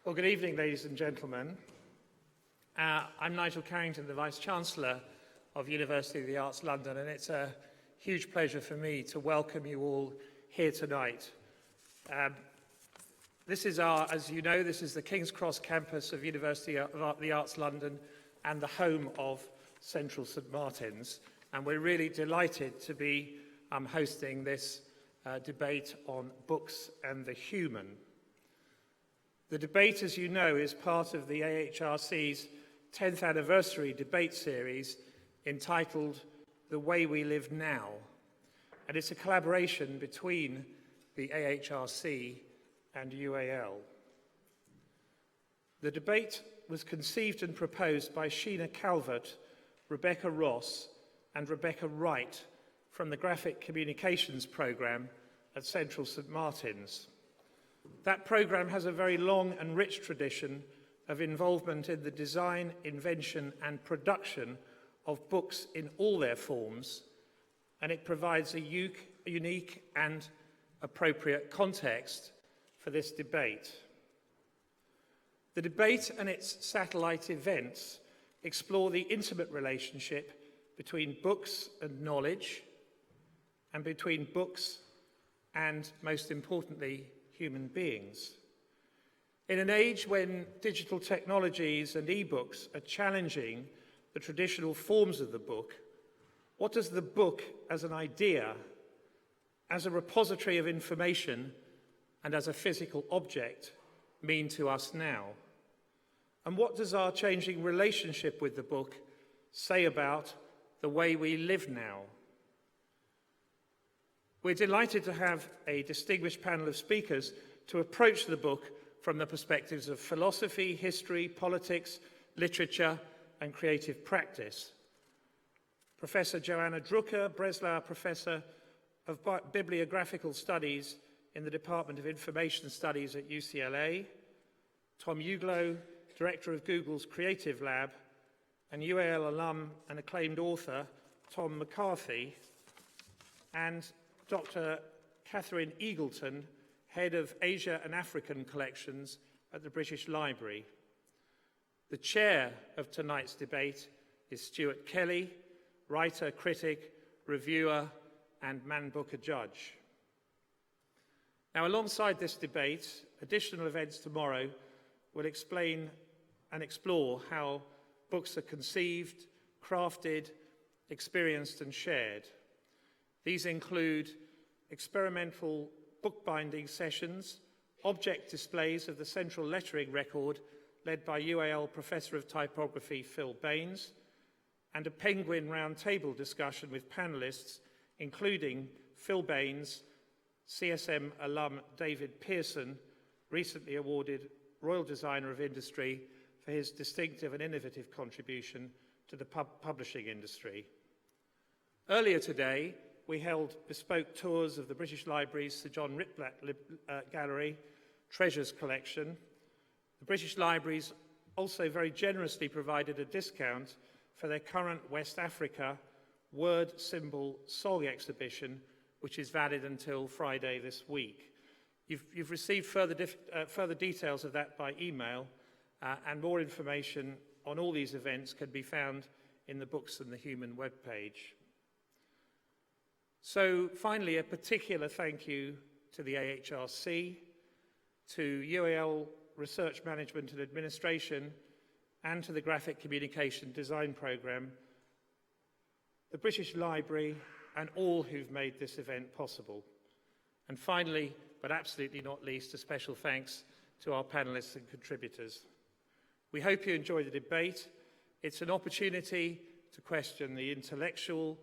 Well, good evening, ladies and gentlemen. I'm Nigel Carrington, the Vice-Chancellor of University of the Arts London, and it's a huge pleasure for me to welcome you all here tonight. This is as you know, this is the King's Cross campus of University of the Arts London and the home of Central St Martin's, and we're really delighted to be hosting this debate on books and the human. The debate, as you know, is part of the AHRC's 10th anniversary debate series entitled The Way We Live Now, and it's a collaboration between the AHRC and UAL. The debate was conceived and proposed by Sheena Calvert, Rebecca Ross and Rebecca Wright from the Graphic Communications programme at Central St Martin's. That programme has a very long and rich tradition of involvement in the design, invention and production of books in all their forms, and it provides a unique and appropriate context for this debate. The debate and its satellite events explore the intimate relationship between books and knowledge, and between books and, most importantly, human beings. In an age when digital technologies and e-books are challenging the traditional forms of the book, what does the book as an idea, as a repository of information, and as a physical object mean to us now? And what does our changing relationship with the book say about the way we live now? We're delighted to have a distinguished panel of speakers to approach the book from the perspectives of philosophy, history, politics, literature, and creative practice. Professor Joanna Drucker, Breslau Professor of Bibliographical Studies in the Department of Information Studies at UCLA, Tom Uglow, Director of Google's Creative Lab, and UAL alum and acclaimed author Tom McCarthy, and Dr. Catherine Eagleton, Head of Asia and African Collections at the British Library. The chair of tonight's debate is Stuart Kelly, writer, critic, reviewer, and Man Booker judge. Now, alongside this debate, additional events tomorrow will explain and explore how books are conceived, crafted, experienced, and shared. These include experimental bookbinding sessions, object displays of the central lettering record led by UAL Professor of Typography Phil Baines, and a Penguin roundtable discussion with panellists including Phil Baines, CSM alum David Pearson, recently awarded Royal Designer of Industry for his distinctive and innovative contribution to the publishing industry. Earlier today, we held bespoke tours of the British Library's Sir John Ripblatt Gallery Treasures Collection. The British Libraries also very generously provided a discount for their current West Africa Word Symbol Song exhibition, which is valid until Friday this week. You've received further details of that by email, and more information on all these events can be found in the Books and the Human webpage. So finally, a particular thank you to the AHRC, to UAL Research Management and Administration, and to the Graphic Communication Design Programme, the British Library, and all who've made this event possible. And finally, but absolutely not least, a special thanks to our panellists and contributors. We hope you enjoy the debate. It's an opportunity to question the intellectual,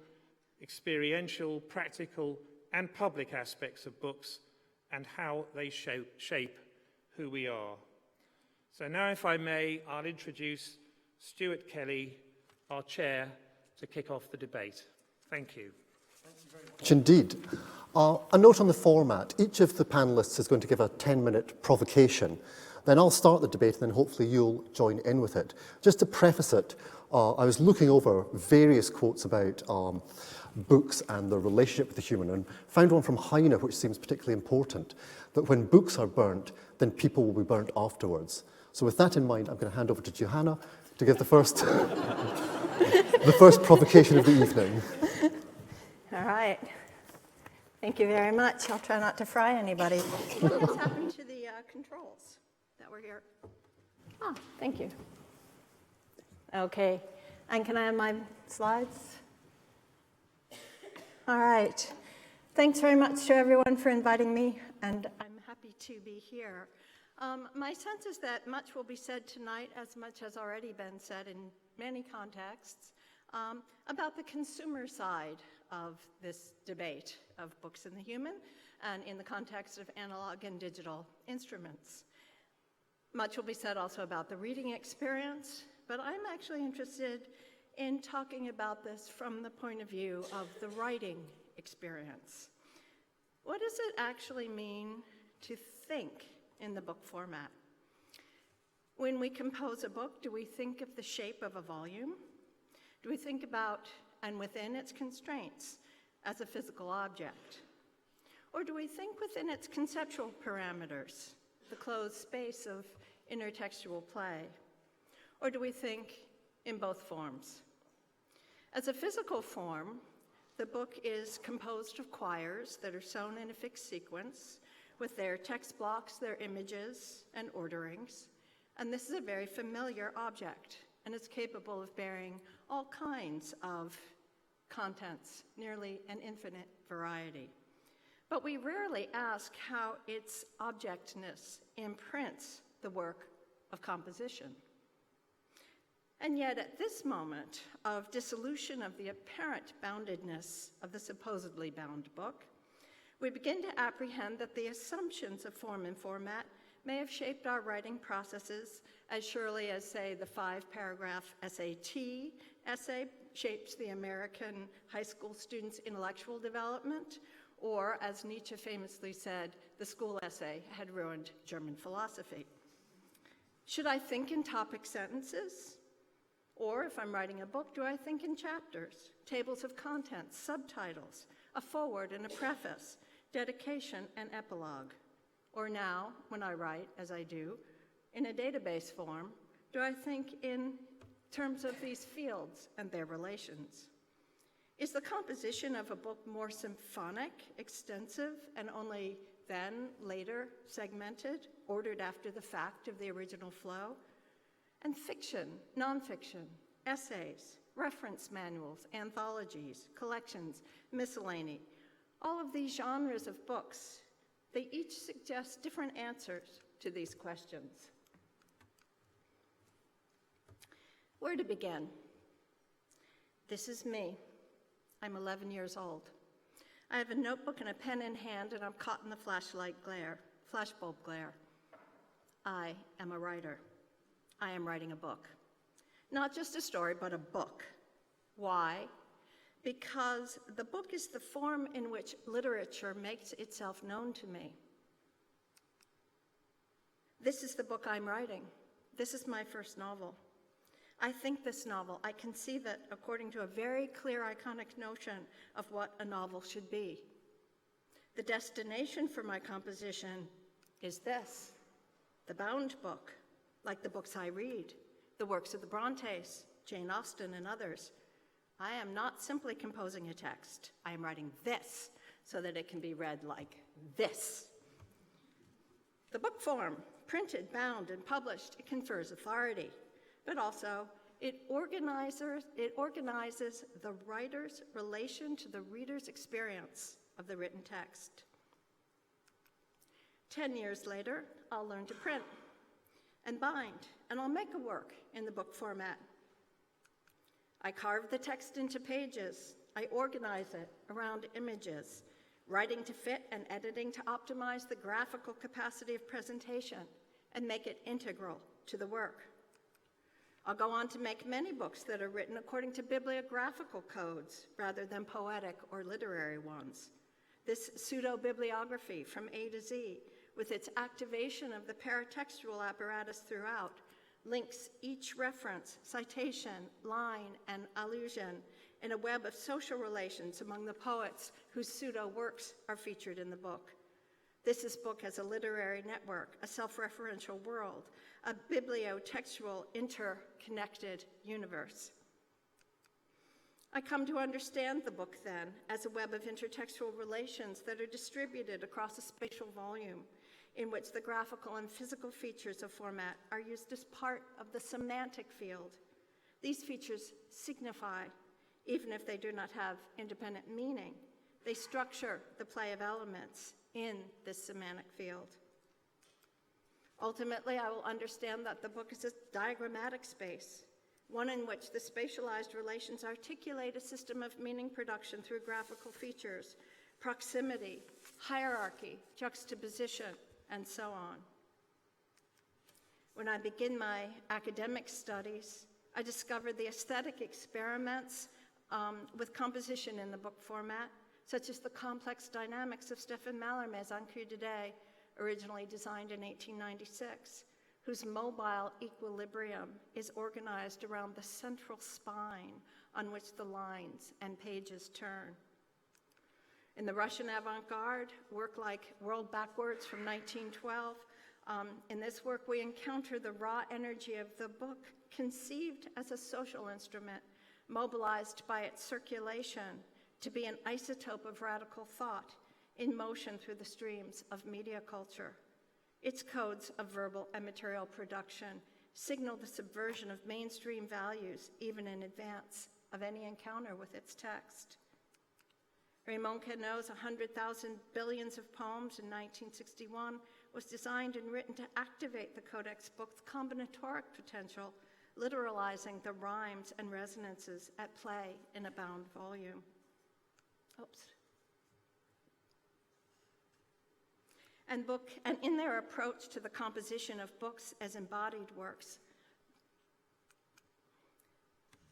experiential, practical, and public aspects of books and how they shape who we are. So now, if I may, I'll introduce Stuart Kelly, our chair, to kick off the debate. Thank you. Thank you very much indeed. A note on the format. Each of the panellists is going to give a 10-minute provocation, Then I'll start the debate, and then hopefully you'll join in with it. Just to preface it, I was looking over various quotes about books and their relationship with the human, and found one from Heine which seems particularly important, that when books are burnt, then people will be burnt afterwards. So with that in mind, I'm going to hand over to Johanna to give the first, the first provocation of the evening. All right. Thank you very much. I'll try not to fry anybody. What has happened to the controls that were here? Oh, thank you. Okay. And can I have my slides? All right. Thanks very much to everyone for inviting me, and I'm happy to be here. My sense is that much will be said tonight, as much has already been said in many contexts, about the consumer side of this debate of books and the human, and in the context of analog and digital instruments. Much will be said also about the reading experience, but I'm actually interested in talking about this from the point of view of the writing experience. What does it actually mean to think in the book format? When we compose a book, do we think of the shape of a volume? Do we think about, and within its constraints, as a physical object? Or do we think within its conceptual parameters, the closed space of intertextual play? Or do we think in both forms? As a physical form, the book is composed of quires that are sewn in a fixed sequence with their text blocks, their images, and orderings. And this is a very familiar object, and it's capable of bearing all kinds of contents, nearly an infinite variety. But we rarely ask how its objectness imprints the work of composition. And yet, at this moment of dissolution of the apparent boundedness of the supposedly bound book, we begin to apprehend that the assumptions of form and format may have shaped our writing processes as surely as, say, the 5-paragraph SAT essay shapes the American high school student's intellectual development, or, as Nietzsche famously said, the school essay had ruined German philosophy. Should I think in topic sentences? Or if I'm writing a book, do I think in chapters, tables of contents, subtitles, a foreword and a preface, dedication and epilogue? Or now, when I write, as I do, in a database form, do I think in terms of these fields and their relations? Is the composition of a book more symphonic, extensive, and only then, later, segmented, ordered after the fact of the original flow? And fiction, nonfiction, essays, reference manuals, anthologies, collections, miscellany, all of these genres of books, they each suggest different answers to these questions. Where to begin? This is me. I'm 11 years old. I have a notebook and a pen in hand, and I'm caught in the flashbulb glare. I am a writer. I am writing a book. Not just a story, but a book. Why? Because the book is the form in which literature makes itself known to me. This is the book I'm writing. This is my first novel. I think this novel, I conceive it according to a very clear iconic notion of what a novel should be. The destination for my composition is this, the bound book, like the books I read, the works of the Brontes, Jane Austen, and others. I am not simply composing a text. I am writing this so that it can be read like this. The book form, printed, bound, and published, it confers authority, but also it organizes the writer's relation to the reader's experience of the written text. 10 years later, I'll learn to print and bind, and I'll make a work in the book format. I carve the text into pages. I organize it around images, writing to fit and editing to optimize the graphical capacity of presentation and make it integral to the work. I'll go on to make many books that are written according to bibliographical codes rather than poetic or literary ones. This pseudo-bibliography from A to Z, with its activation of the paratextual apparatus throughout, links each reference, citation, line, and allusion in a web of social relations among the poets whose pseudo-works are featured in the book. This book as a literary network, a self-referential world, a bibliotextual interconnected universe. I come to understand the book then as a web of intertextual relations that are distributed across a spatial volume in which the graphical and physical features of format are used as part of the semantic field. These features signify, even if they do not have independent meaning, they structure the play of elements in this semantic field. Ultimately, I will understand that the book is a diagrammatic space, one in which the spatialized relations articulate a system of meaning production through graphical features, proximity, hierarchy, juxtaposition, and so on. When I begin my academic studies, I discovered the aesthetic experiments with composition in the book format, such as the complex dynamics of Stéphane Mallarmé's Un Coup d'Idée, originally designed in 1896, whose mobile equilibrium is organized around the central spine on which the lines and pages turn. In the Russian avant-garde, work like World Backwards from 1912, in this work we encounter the raw energy of the book conceived as a social instrument, mobilized by its circulation to be an isotope of radical thought in motion through the streams of media culture. Its codes of verbal and material production signal the subversion of mainstream values even in advance of any encounter with its text. Raymond Queneau's 100,000 billions of poems in 1961 was designed and written to activate the codex book's combinatoric potential, literalizing the rhymes and resonances at play in a bound volume. And in their approach to the composition of books as embodied works,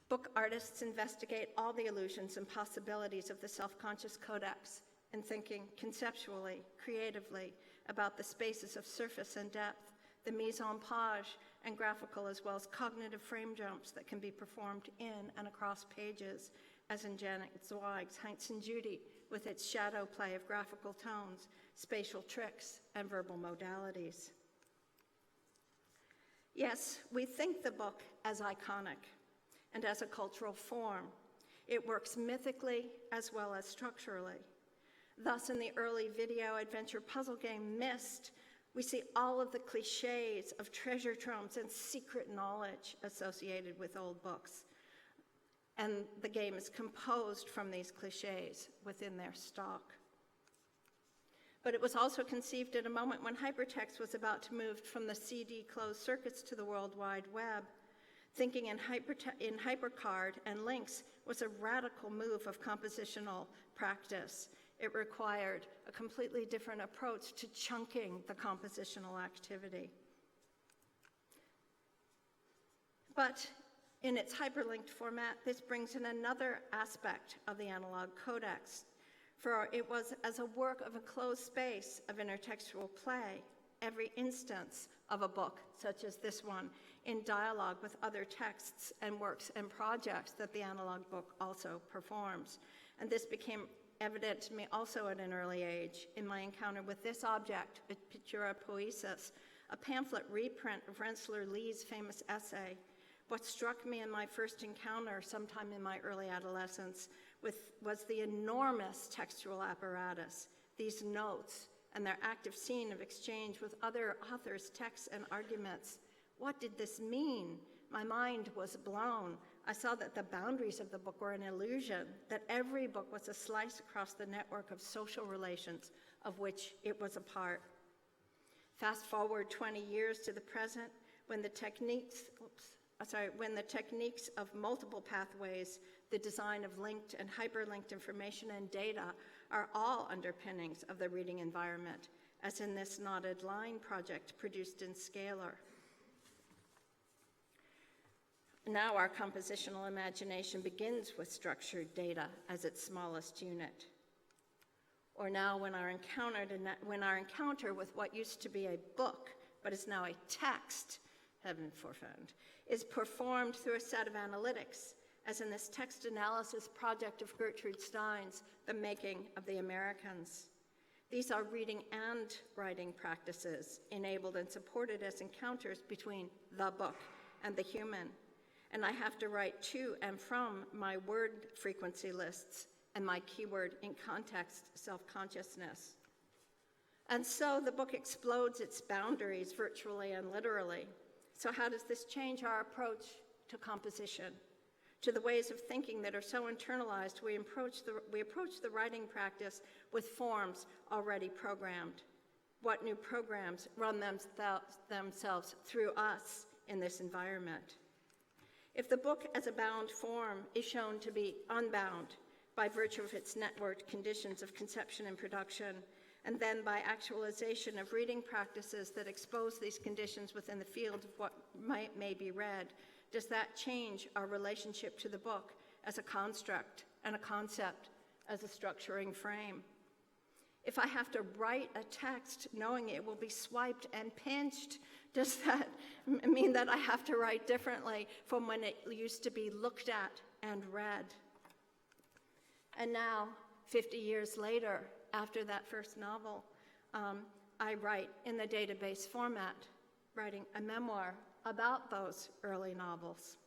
book artists investigate all the illusions and possibilities of the self-conscious codex in thinking conceptually, creatively about the spaces of surface and depth, the mise-en-page and graphical as well as cognitive frame jumps that can be performed in and across pages, as in Janet Zweig's Heinz and Judy, with its shadow play of graphical tones, spatial tricks, and verbal modalities. Yes, we think the book as iconic and as a cultural form. It works mythically as well as structurally. Thus, in the early video adventure puzzle game Myst, we see all of the cliches of treasure troves and secret knowledge associated with old books. And the game is composed from these cliches within their stock. But it was also conceived at a moment when hypertext was about to move from the CD closed circuits to the World Wide Web. Thinking in hypercard and links was a radical move of compositional practice. It required a completely different approach to chunking the compositional activity. But in its hyperlinked format, this brings in another aspect of the analog codex, for it was as a work of a closed space of intertextual play, every instance of a book, such as this one, in dialogue with other texts and works and projects that the analog book also performs. And this became evident to me also at an early age in my encounter with this object, Pictura Poesis, a pamphlet reprint of Rensselaer Lee's famous essay. What struck me in my first encounter sometime in my early adolescence was the enormous textual apparatus, these notes, and their active scene of exchange with other authors' texts and arguments. What did this mean? My mind was blown. I saw that the boundaries of the book were an illusion, that every book was a slice across the network of social relations of which it was a part. Fast forward 20 years to the present, when the techniques of multiple pathways, the design of linked and hyperlinked information and data are all underpinnings of the reading environment, as in this knotted line project produced in Scalar. Now our compositional imagination begins with structured data as its smallest unit. or now when our encounter with what used to be a book, but is now a text, heaven forfend, is performed through a set of analytics, as in this text analysis project of Gertrude Stein's The Making of the Americans. These are reading and writing practices, enabled and supported as encounters between the book and the human. And I have to write to and from my word frequency lists and my keyword in context self-consciousness. And so the book explodes its boundaries virtually and literally. So how does this change our approach to composition, to the ways of thinking that are so internalized we approach the writing practice with forms already programmed? What new programs run themselves through us in this environment? If the book as a bound form is shown to be unbound by virtue of its networked conditions of conception and production, and then by actualization of reading practices that expose these conditions within the field of what may be read, does that change our relationship to the book as a construct and a concept as a structuring frame? If I have to write a text knowing it will be swiped and pinched, does that mean that I have to write differently from when it used to be looked at and read? And now, 50 years later, after that first novel, I write in the database format, writing a memoir about those early novels.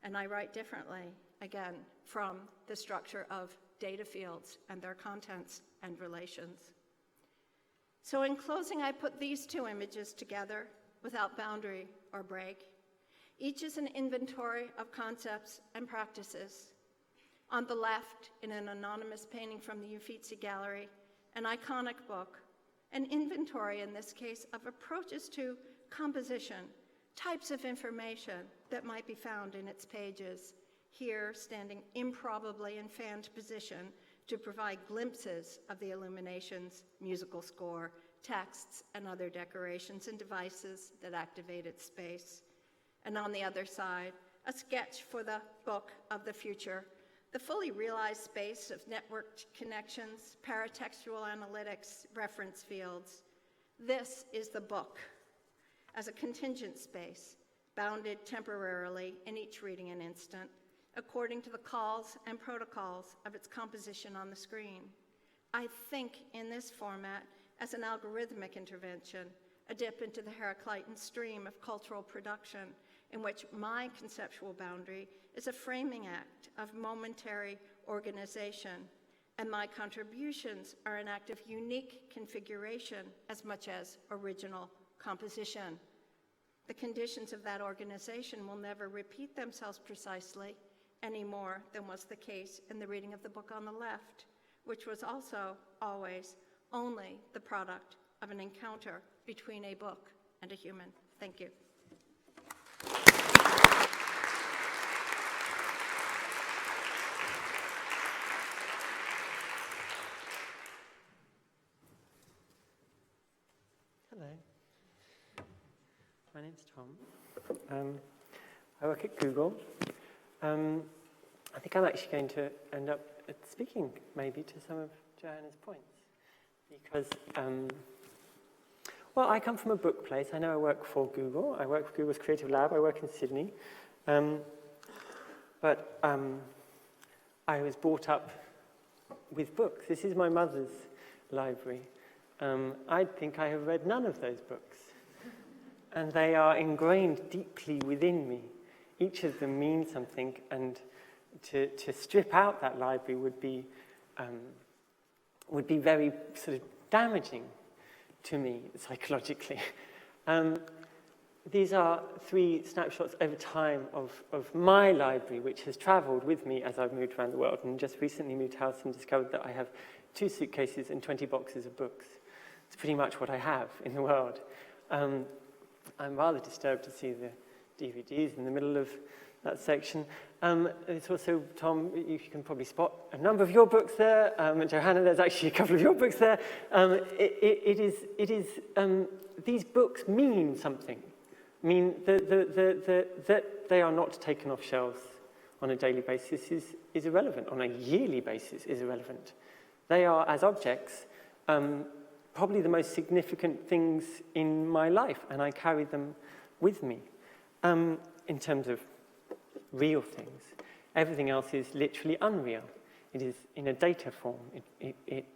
And I write differently, again, from the structure of data fields and their contents and relations. So in closing, I put these two images together without boundary or break. Each is an inventory of concepts and practices. On the left, in an anonymous painting from the Uffizi Gallery, an iconic book, an inventory, in this case, of approaches to composition, types of information that might be found in its pages, here standing improbably in fanned position to provide glimpses of the illuminations, musical score, texts, and other decorations and devices that activate its space. And on the other side, a sketch for the book of the future, the fully realized space of networked connections, paratextual analytics, reference fields. This is the book as a contingent space, bounded temporarily in each reading an instant, according to the calls and protocols of its composition on the screen. I think in this format as an algorithmic intervention, a dip into the Heraclitan stream of cultural production, in which my conceptual boundary is a framing act of momentary organization, and my contributions are an act of unique configuration as much as original composition. The conditions of that organization will never repeat themselves precisely any more than was the case in the reading of the book on the left, which was also always only the product of an encounter between a book and a human. Thank you. Hello, my name's Tom. I work at Google. I think I'm actually going to end up speaking maybe to some of Johanna's points because, well, I come from a book place. I know I work for Google. I work for Google's Creative Lab. I work in Sydney. But I was brought up with books. This is my mother's library. I think I have read none of those books. And they are ingrained deeply within me. Each of them means something, and to strip out that library would be very sort of damaging to me psychologically. These are 3 snapshots over time of my library, which has traveled with me as I've moved around the world, and just recently moved house and discovered that I have 2 suitcases and 20 boxes of books. It's pretty much what I have in the world. I'm rather disturbed to see the DVDs in the middle of that section. It's also, Tom, you can probably spot a number of your books there. Johanna, there's actually a couple of your books there. These books mean something. Mean that they are not taken off shelves on a daily basis is irrelevant. On a yearly basis is irrelevant. They are, as objects, probably the most significant things in my life, and I carry them with me in terms of real things. Everything else is literally unreal. It is in a data form. It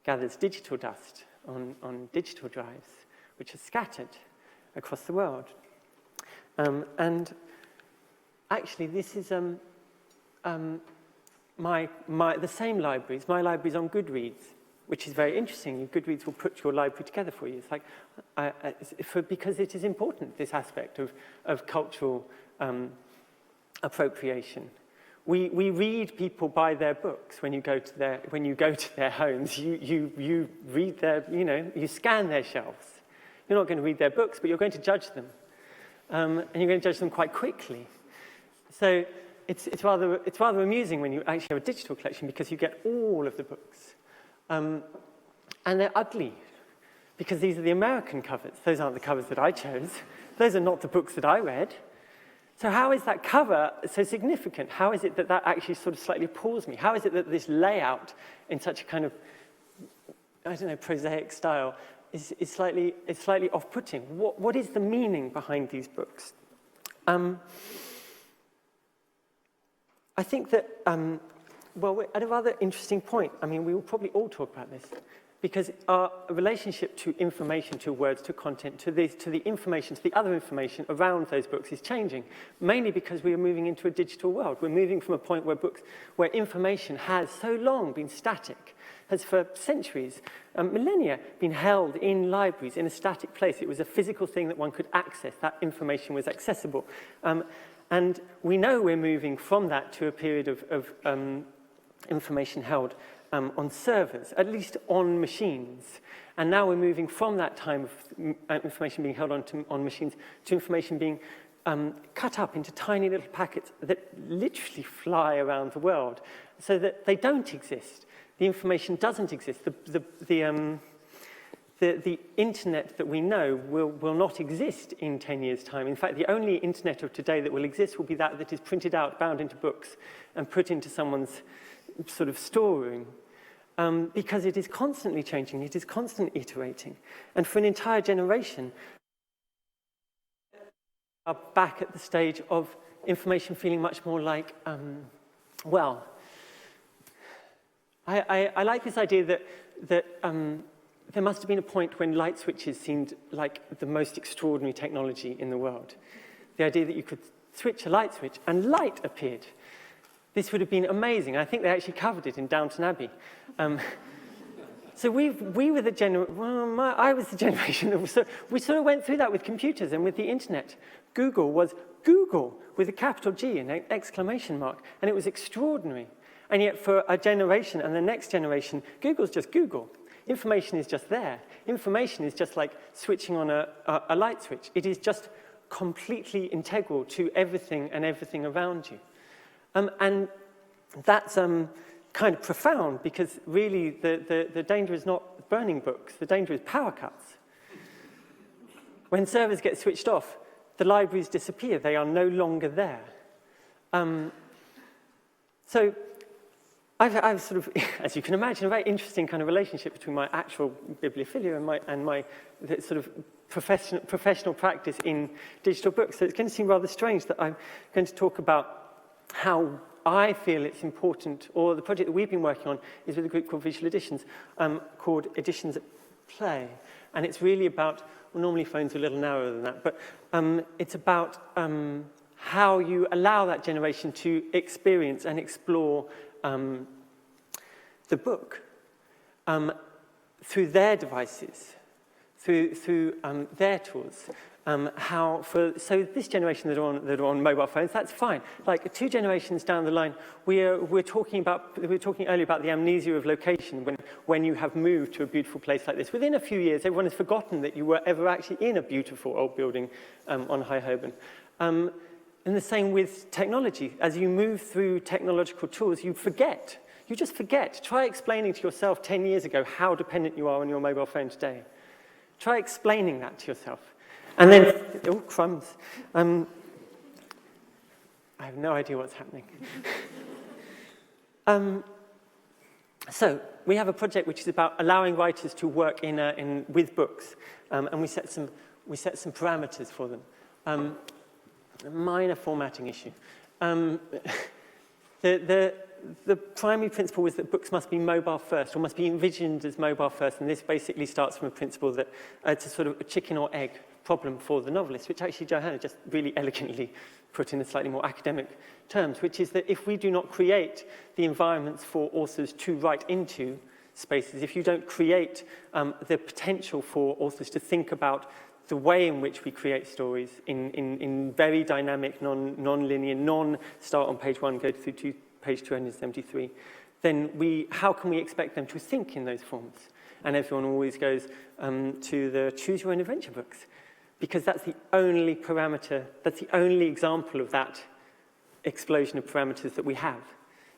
gathers digital dust on digital drives, which are scattered across the world. And actually, this is the same libraries. My library's on Goodreads, which is very interesting. Goodreads will put your library together for you. It's like, because it is important, this aspect of cultural appropriation. We read people by their books when you go to their homes. You read their, you scan their shelves. You're not going to read their books, but you're going to judge them, and you're going to judge them quite quickly. So it's rather amusing when you actually have a digital collection, because you get all of the books, and they're ugly, because these are the American covers. Those aren't the covers that I chose. Those are not the books that I read. So how is that cover so significant? How is it that actually sort of slightly appalls me? How is it that this layout in such a kind of, I don't know, prosaic style is slightly off-putting? What is the meaning behind these books? I think that, well, we're at a rather interesting point. I mean, we will probably all talk about this, because our relationship to information, to words, to content, to the information, to the other information around those books is changing, mainly because we are moving into a digital world. We're moving from a point where information has so long been static, has for centuries, millennia, been held in libraries in a static place. It was a physical thing that one could access. That information was accessible. And we know we're moving from that to a period of information held on servers, at least on machines. And now we're moving from that time of information being held on machines to information being cut up into tiny little packets that literally fly around the world, so that they don't exist. The information doesn't exist. The internet that we know will not exist in 10 years' time. In fact, the only internet of today that will exist will be that is printed out, bound into books, and put into someone's sort of storeroom, because it is constantly changing, it is constantly iterating. And for an entire generation, are back at the stage of information feeling much more like, well, I like this idea that there must have been a point when light switches seemed like the most extraordinary technology in the world. The idea that you could switch a light switch and light appeared. This would have been amazing. I think they actually covered it in Downton Abbey. So we were the generation, I was the generation that we sort of went through that with computers and with the internet. Google was Google with a capital G and an exclamation mark, and it was extraordinary. And yet for a generation and the next generation, Google's just Google. Information is just there. Information is just like switching on a light switch. It is just completely integral to everything and everything around you. And that's kind of profound, because really the danger is not burning books, the danger is power cuts. When servers get switched off, the libraries disappear, they are no longer there. So I've sort of, as you can imagine, a very interesting kind of relationship between my actual bibliophilia and my sort of professional practice in digital books. So it's going to seem rather strange that I'm going to talk about how I feel it's important, or the project that we've been working on is with a group called Visual Editions, called Editions at Play. And it's really about, well, normally phones are a little narrower than that, but it's about how you allow that generation to experience and explore the book through their devices, through their tools. So this generation that are on mobile phones, that's fine. Like 2 generations down the line, we were talking earlier about the amnesia of location when you have moved to a beautiful place like this. Within a few years, everyone has forgotten that you were ever actually in a beautiful old building on High Holborn. And the same with technology. As you move through technological tools, you forget. You just forget. Try explaining to yourself 10 years ago how dependent you are on your mobile phone today. Try explaining that to yourself. And then, oh, crumbs. I have no idea what's happening. So we have a project which is about allowing writers to work with books, and we set some parameters for them. A minor formatting issue. The primary principle was that books must be mobile first, or must be envisioned as mobile first, and this basically starts from a principle that it's a sort of a chicken or egg problem for the novelist, which actually Johanna just really elegantly put in a slightly more academic terms, which is that if we do not create the environments for authors to write into spaces, if you don't create the potential for authors to think about the way in which we create stories in very dynamic, non-linear, non-start on page 1, go through to page 273, then how can we expect them to think in those forms? And everyone always goes to the Choose Your Own Adventure books, because that's the only parameter, that's the only example of that explosion of parameters that we have.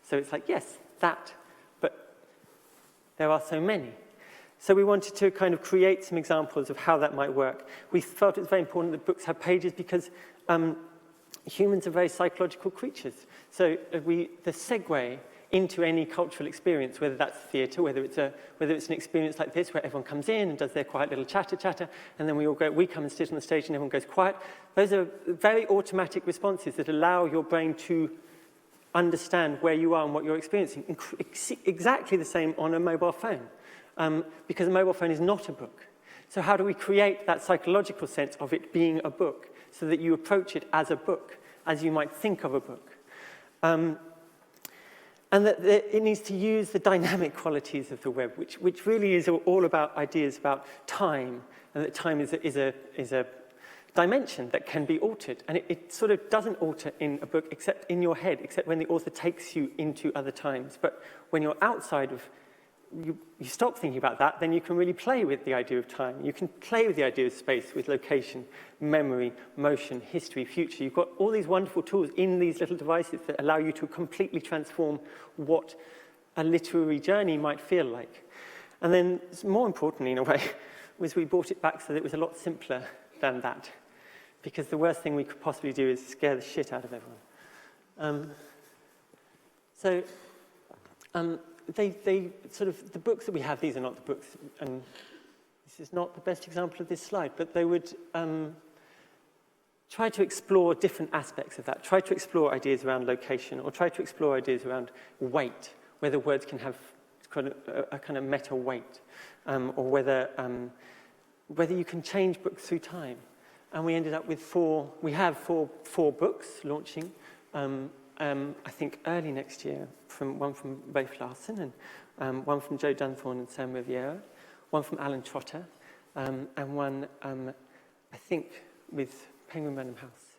So it's like, yes, that, but there are so many. So we wanted to kind of create some examples of how that might work. We felt it was very important that books have pages because humans are very psychological creatures. So the segue into any cultural experience, whether that's theatre, whether it's an experience like this where everyone comes in and does their quiet little chatter, and then we come and sit on the stage and everyone goes quiet. Those are very automatic responses that allow your brain to understand where you are and what you're experiencing. Exactly the same on a mobile phone, because a mobile phone is not a book. So how do we create that psychological sense of it being a book so that you approach it as a book, as you might think of a book? And that it needs to use the dynamic qualities of the web, which really is all about ideas about time, and that time is a dimension that can be altered. And it sort of doesn't alter in a book, except in your head, except when the author takes you into other times. But when you're outside of, you stop thinking about that, then you can really play with the idea of time. You can play with the idea of space, with location, memory, motion, history, future. You've got all these wonderful tools in these little devices that allow you to completely transform what a literary journey might feel like. And then, more importantly, in a way, was we brought it back so that it was a lot simpler than that. Because the worst thing we could possibly do is scare the shit out of everyone. They sort of, the books that we have, these are not the books, and this is not the best example of this slide, but they would try to explore different aspects of that, try to explore ideas around location, or try to explore ideas around weight, whether words can have a kind of meta weight, or whether you can change books through time. And we ended up with four books launching, I think early next year, one from Rafe Larson, and one from Joe Dunthorne and Sam Riviera, one from Alan Trotter, and one, I think, with Penguin Random House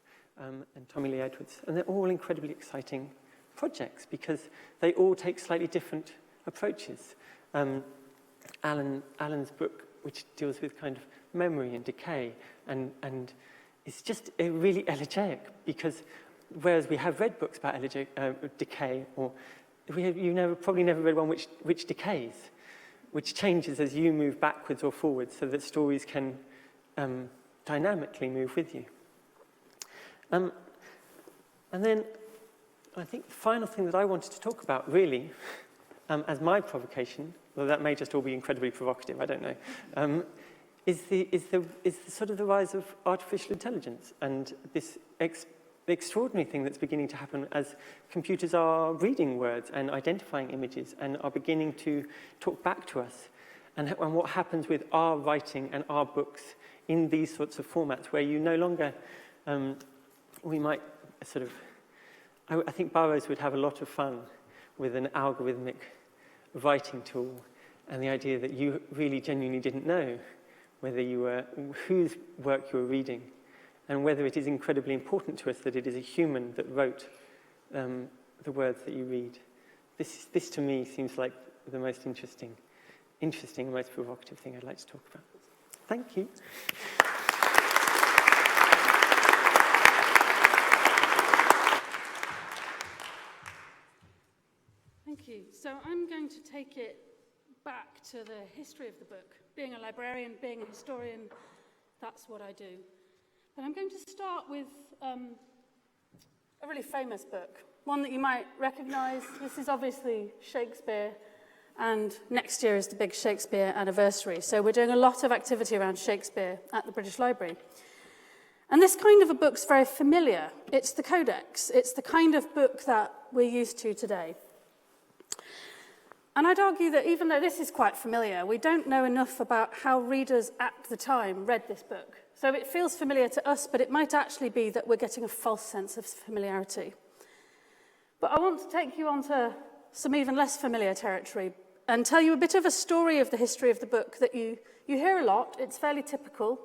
and Tommy Lee Edwards. And they're all incredibly exciting projects because they all take slightly different approaches. Alan's book, which deals with kind of memory and decay, and it's just really elegiac, because whereas we have read books about decay, or you've probably never read one which decays, which changes as you move backwards or forwards, so that stories can dynamically move with you. And then I think the final thing that I wanted to talk about, really, as my provocation, though that may just all be incredibly provocative, I don't know, is the sort of the rise of artificial intelligence and this extraordinary thing that's beginning to happen as computers are reading words and identifying images and are beginning to talk back to us, and what happens with our writing and our books in these sorts of formats where you no longer, we might sort of, I think Burroughs would have a lot of fun with an algorithmic writing tool and the idea that you really genuinely didn't know whose work you were reading, and whether it is incredibly important to us that it is a human that wrote the words that you read. This to me seems like the most interesting and most provocative thing I'd like to talk about. Thank you. Thank you. So I'm going to take it back to the history of the book. Being a librarian, being a historian, that's what I do. But I'm going to start with a really famous book, one that you might recognize. This is obviously Shakespeare, and next year is the big Shakespeare anniversary. So we're doing a lot of activity around Shakespeare at the British Library. And this kind of a book's very familiar. It's the Codex. It's the kind of book that we're used to today. And I'd argue that even though this is quite familiar, we don't know enough about how readers at the time read this book. So it feels familiar to us, but it might actually be that we're getting a false sense of familiarity. But I want to take you on to some even less familiar territory and tell you a bit of a story of the history of the book that you hear a lot. It's fairly typical.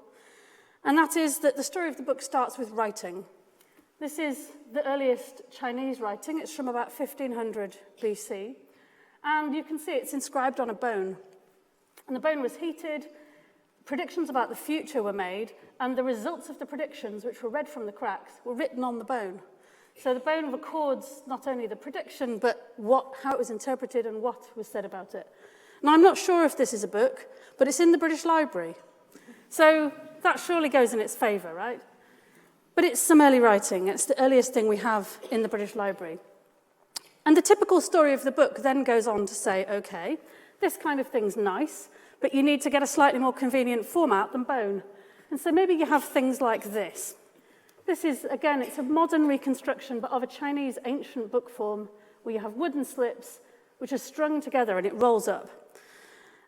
And that is that the story of the book starts with writing. This is the earliest Chinese writing. It's from about 1500 BC. And you can see it's inscribed on a bone. And the bone was heated, predictions about the future were made, and the results of the predictions, which were read from the cracks, were written on the bone. So the bone records not only the prediction, but how it was interpreted and what was said about it. Now, I'm not sure if this is a book, but it's in the British Library. So that surely goes in its favour, right? But it's some early writing. It's the earliest thing we have in the British Library. And the typical story of the book then goes on to say, okay, this kind of thing's nice, but you need to get a slightly more convenient format than bone. And so maybe you have things like this. This is, again, it's a modern reconstruction, but of a Chinese ancient book form where you have wooden slips, which are strung together and it rolls up.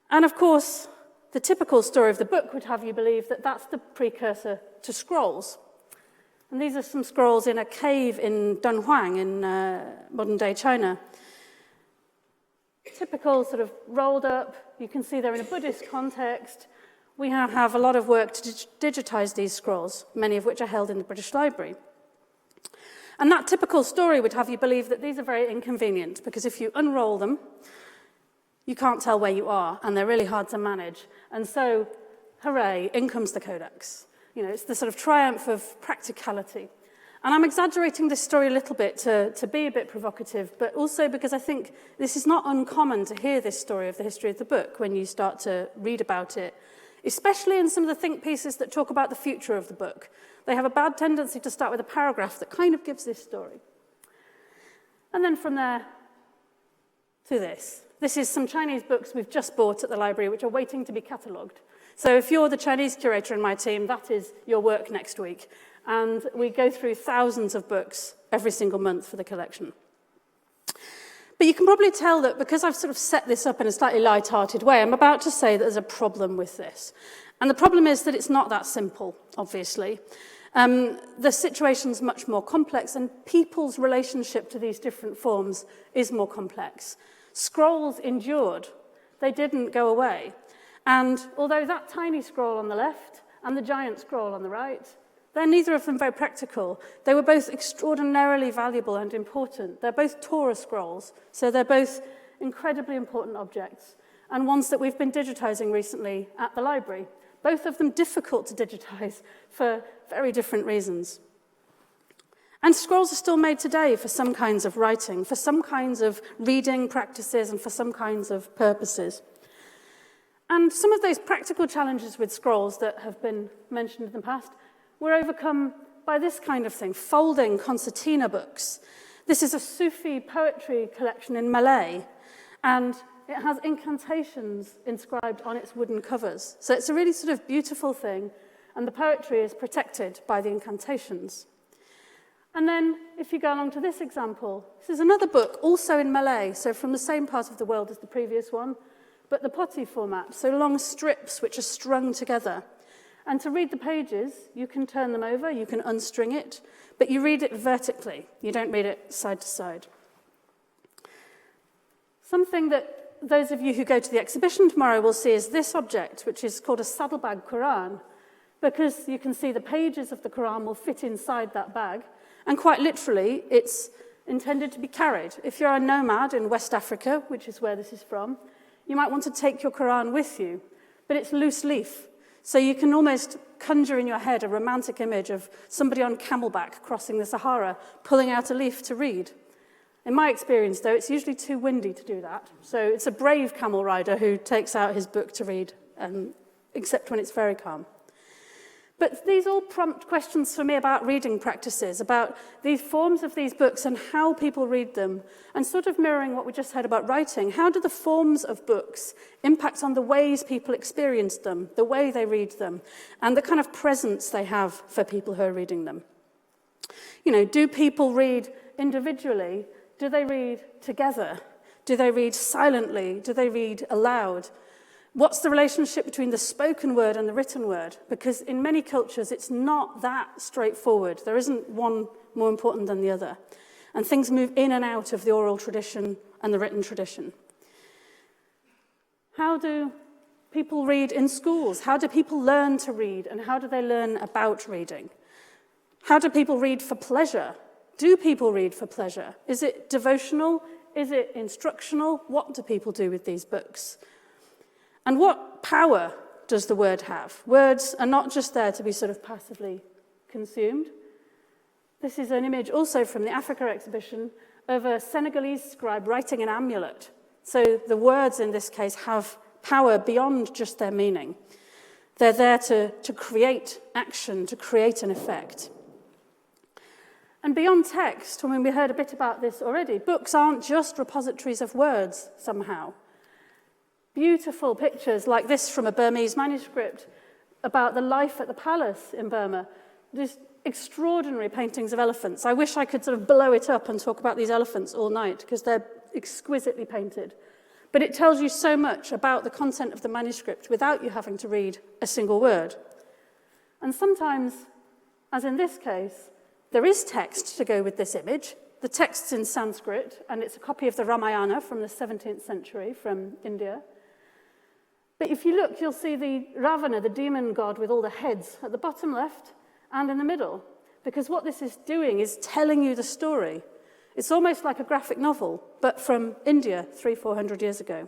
And of course, the typical story of the book would have you believe that that's the precursor to scrolls. And these are some scrolls in a cave in Dunhuang in modern-day China. Typical sort of rolled up. You can see they're in a Buddhist context. We now have a lot of work to digitize these scrolls, many of which are held in the British Library. And that typical story would have you believe that these are very inconvenient, because if you unroll them, you can't tell where you are, and they're really hard to manage. And so, hooray, in comes the Codex. You know, it's the sort of triumph of practicality. And I'm exaggerating this story a little bit to be a bit provocative, but also because I think this is not uncommon to hear this story of the history of the book when you start to read about it, especially in some of the think pieces that talk about the future of the book. They have a bad tendency to start with a paragraph that kind of gives this story. And then from there to this. This is some Chinese books we've just bought at the library, which are waiting to be catalogued. So if you're the Chinese curator in my team, that is your work next week. And we go through thousands of books every single month for the collection. But you can probably tell that because I've sort of set this up in a slightly light-hearted way, I'm about to say that there's a problem with this. And the problem is that it's not that simple, obviously. The situation's much more complex, and people's relationship to these different forms is more complex. Scrolls endured. They didn't go away. And although that tiny scroll on the left and the giant scroll on the right, they're neither of them very practical. They were both extraordinarily valuable and important. They're both Torah scrolls, so they're both incredibly important objects, and ones that we've been digitizing recently at the library. Both of them difficult to digitize for very different reasons. And scrolls are still made today for some kinds of writing, for some kinds of reading practices, and for some kinds of purposes. And some of those practical challenges with scrolls that have been mentioned in the past were overcome by this kind of thing, folding concertina books. This is a Sufi poetry collection in Malay, and it has incantations inscribed on its wooden covers. So it's a really sort of beautiful thing, and the poetry is protected by the incantations. And then, if you go along to this example, this is another book, also in Malay, so from the same part of the world as the previous one, but the putty format, so long strips which are strung together. And to read the pages, you can turn them over, you can unstring it, but you read it vertically. You don't read it side to side. Something that those of you who go to the exhibition tomorrow will see is this object, which is called a saddlebag Quran, because you can see the pages of the Quran will fit inside that bag, and quite literally, it's intended to be carried. If you're a nomad in West Africa, which is where this is from, you might want to take your Quran with you, but it's loose leaf. So you can almost conjure in your head a romantic image of somebody on camelback crossing the Sahara, pulling out a leaf to read. In my experience, though, it's usually too windy to do that. So it's a brave camel rider who takes out his book to read, except when it's very calm. But these all prompt questions for me about reading practices, about these forms of these books and how people read them, and sort of mirroring what we just heard about writing. How do the forms of books impact on the ways people experience them, the way they read them, and the kind of presence they have for people who are reading them? You know, do people read individually? Do they read together? Do they read silently? Do they read aloud? What's the relationship between the spoken word and the written word? Because in many cultures, it's not that straightforward. There isn't one more important than the other. And things move in and out of the oral tradition and the written tradition. How do people read in schools? How do people learn to read? And how do they learn about reading? How do people read for pleasure? Do people read for pleasure? Is it devotional? Is it instructional? What do people do with these books? And what power does the word have? Words are not just there to be sort of passively consumed. This is an image also from the Africa exhibition of a Senegalese scribe writing an amulet. So the words in this case have power beyond just their meaning. They're there to create action, to create an effect. And beyond text, I mean, we heard a bit about this already, books aren't just repositories of words somehow. Beautiful pictures like this from a Burmese manuscript about the life at the palace in Burma. These extraordinary paintings of elephants. I wish I could sort of blow it up and talk about these elephants all night because they're exquisitely painted. But it tells you so much about the content of the manuscript without you having to read a single word. And sometimes, as in this case, there is text to go with this image. The text's in Sanskrit, and it's a copy of the Ramayana from the 17th century from India. But if you look, you'll see the Ravana, the demon god with all the heads, at the bottom left and in the middle. Because what this is doing is telling you the story. It's almost like a graphic novel, but from India 300-400 years ago.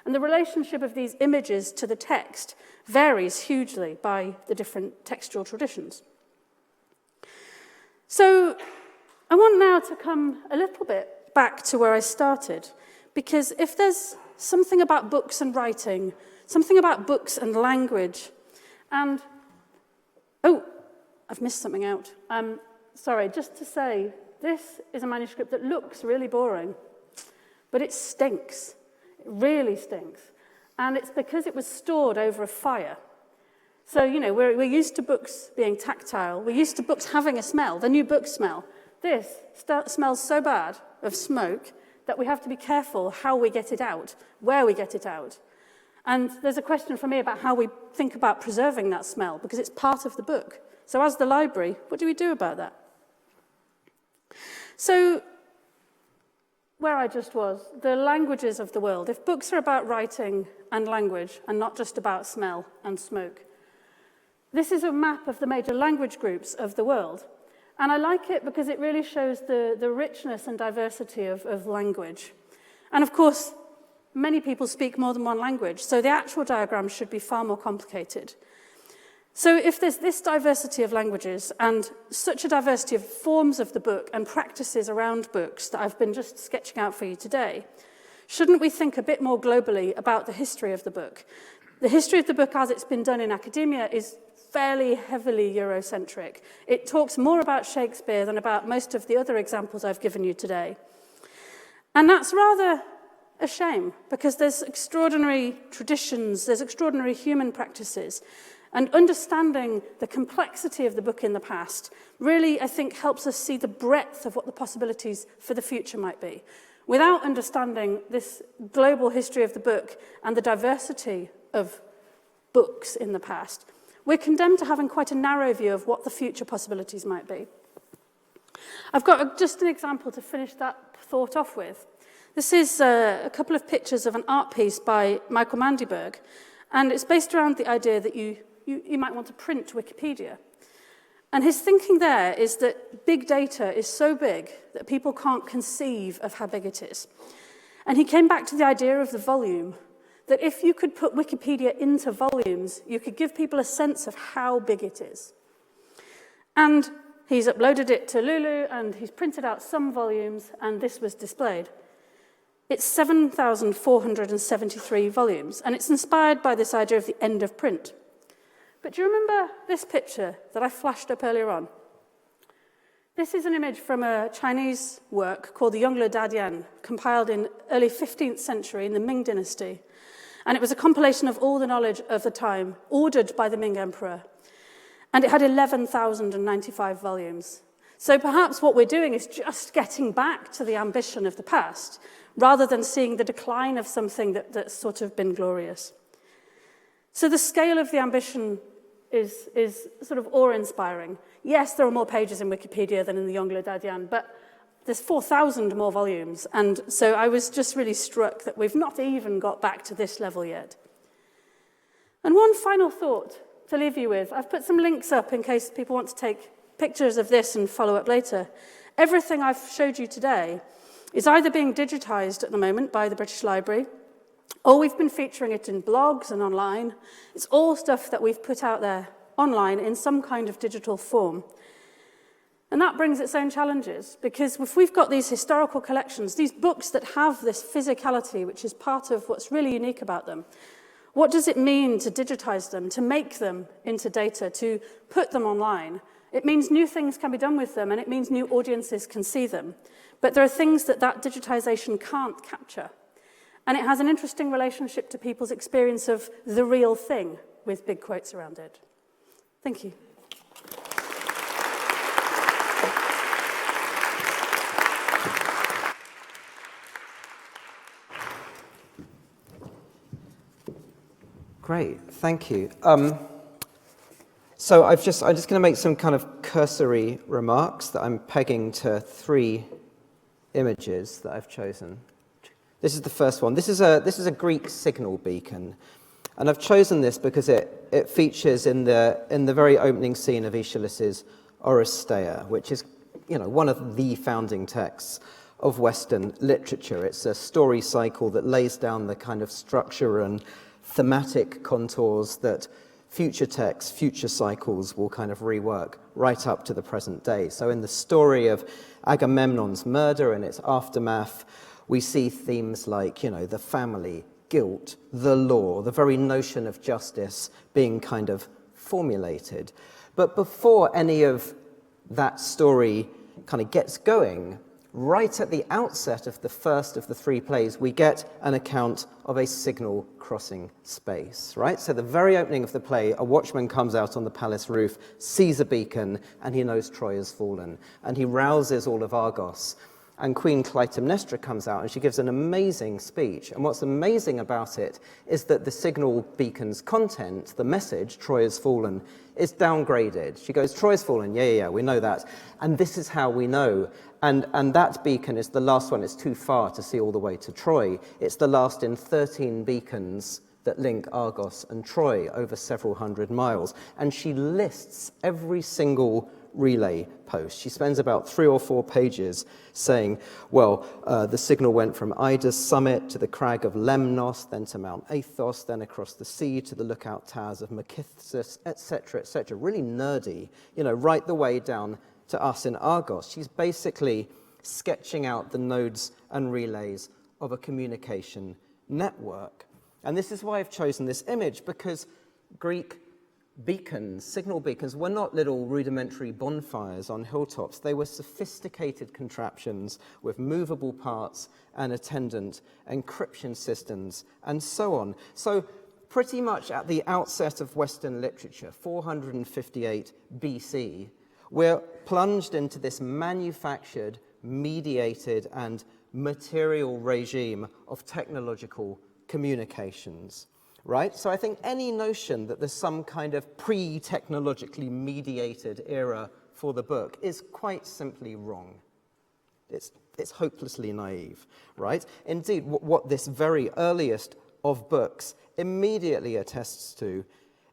And the relationship of these images to the text varies hugely by the different textual traditions. So I want now to come a little bit back to where I started, because if there's something about books and writing, something about books and language, and, oh, I've missed something out. Sorry, just to say, this is a manuscript that looks really boring, but it stinks. It really stinks. And it's because it was stored over a fire. So, you know, we're used to books being tactile. We're used to books having a smell, the new book smell. This smells so bad of smoke that we have to be careful how we get it out, where we get it out. And there's a question for me about how we think about preserving that smell, because it's part of the book. So as the library, what do we do about that? So, where I just was, the languages of the world. If books are about writing and language, and not just about smell and smoke, this is a map of the major language groups of the world. And I like it because it really shows the richness and diversity of language. And of course, many people speak more than one language, so the actual diagram should be far more complicated. So if there's this diversity of languages and such a diversity of forms of the book and practices around books that I've been just sketching out for you today, shouldn't we think a bit more globally about the history of the book? The history of the book as it's been done in academia is fairly heavily Eurocentric. It talks more about Shakespeare than about most of the other examples I've given you today. And that's rather a shame, because there's extraordinary traditions, there's extraordinary human practices, and understanding the complexity of the book in the past really, I think, helps us see the breadth of what the possibilities for the future might be. Without understanding this global history of the book and the diversity of books in the past, we're condemned to having quite a narrow view of what the future possibilities might be. I've got just an example to finish that thought off with. This is a couple of pictures of an art piece by Michael Mandyberg, and it's based around the idea that you might want to print Wikipedia. And his thinking there is that big data is so big that people can't conceive of how big it is. And he came back to the idea of the volume, that if you could put Wikipedia into volumes, you could give people a sense of how big it is. And he's uploaded it to Lulu, and he's printed out some volumes, and this was displayed. It's 7,473 volumes, and it's inspired by this idea of the end of print. But do you remember this picture that I flashed up earlier on? This is an image from a Chinese work called the Yongle Dadian, compiled in early 15th century in the Ming dynasty. And it was a compilation of all the knowledge of the time, ordered by the Ming emperor. And it had 11,095 volumes. So perhaps what we're doing is just getting back to the ambition of the past, rather than seeing the decline of something that's sort of been glorious. So the scale of the ambition is sort of awe-inspiring. Yes, there are more pages in Wikipedia than in the Yongle Dadian, but there's 4,000 more volumes. And so I was just really struck that we've not even got back to this level yet. And one final thought to leave you with. I've put some links up in case people want to take pictures of this and follow up later. Everything I've showed you today is either being digitized at the moment by the British Library, or we've been featuring it in blogs and online. It's all stuff that we've put out there online in some kind of digital form. And that brings its own challenges, because if we've got these historical collections, these books that have this physicality, which is part of what's really unique about them, what does it mean to digitize them, to make them into data, to put them online? It means new things can be done with them, and it means new audiences can see them. But there are things that digitization can't capture. And it has an interesting relationship to people's experience of the real thing, with big quotes around it. Thank you. Great, thank you. So I'm just going to make some kind of cursory remarks that I'm pegging to 3 images that I've chosen. This is the first one. This is a Greek signal beacon, and I've chosen this because it features in the very opening scene of Aeschylus's Oresteia, which is, one of the founding texts of Western literature. It's a story cycle that lays down the kind of structure and thematic contours that future texts, future cycles will kind of rework right up to the present day. So in the story of Agamemnon's murder and its aftermath, we see themes like, the family, guilt, the law, the very notion of justice being kind of formulated. But before any of that story kind of gets going, right at the outset of the first of the 3 plays, we get an account of a signal crossing space, right? So the very opening of the play, a watchman comes out on the palace roof, sees a beacon, and he knows Troy has fallen. And he rouses all of Argos. And Queen Clytemnestra comes out, and she gives an amazing speech. And what's amazing about it is that the signal beacon's content, the message, Troy has fallen, is downgraded. She goes, Troy's fallen, yeah, we know that. And this is how we know. And that beacon is the last one. It's too far to see all the way to Troy. It's the last in 13 beacons that link Argos and Troy over several hundred miles. And she lists every single relay post. She spends about 3 or 4 pages saying, the signal went from Ida's summit to the crag of Lemnos, then to Mount Athos, then across the sea to the lookout towers of Machithus, etc., etc. Really nerdy, right the way down to us in Argos. She's basically sketching out the nodes and relays of a communication network. And this is why I've chosen this image, because Greek beacons, signal beacons, were not little rudimentary bonfires on hilltops. They were sophisticated contraptions with movable parts and attendant encryption systems and so on. So pretty much at the outset of Western literature, 458 BC, we're plunged into this manufactured, mediated, and material regime of technological communications, right? So I think any notion that there's some kind of pre-technologically mediated era for the book is quite simply wrong. It's hopelessly naive, right? Indeed, what this very earliest of books immediately attests to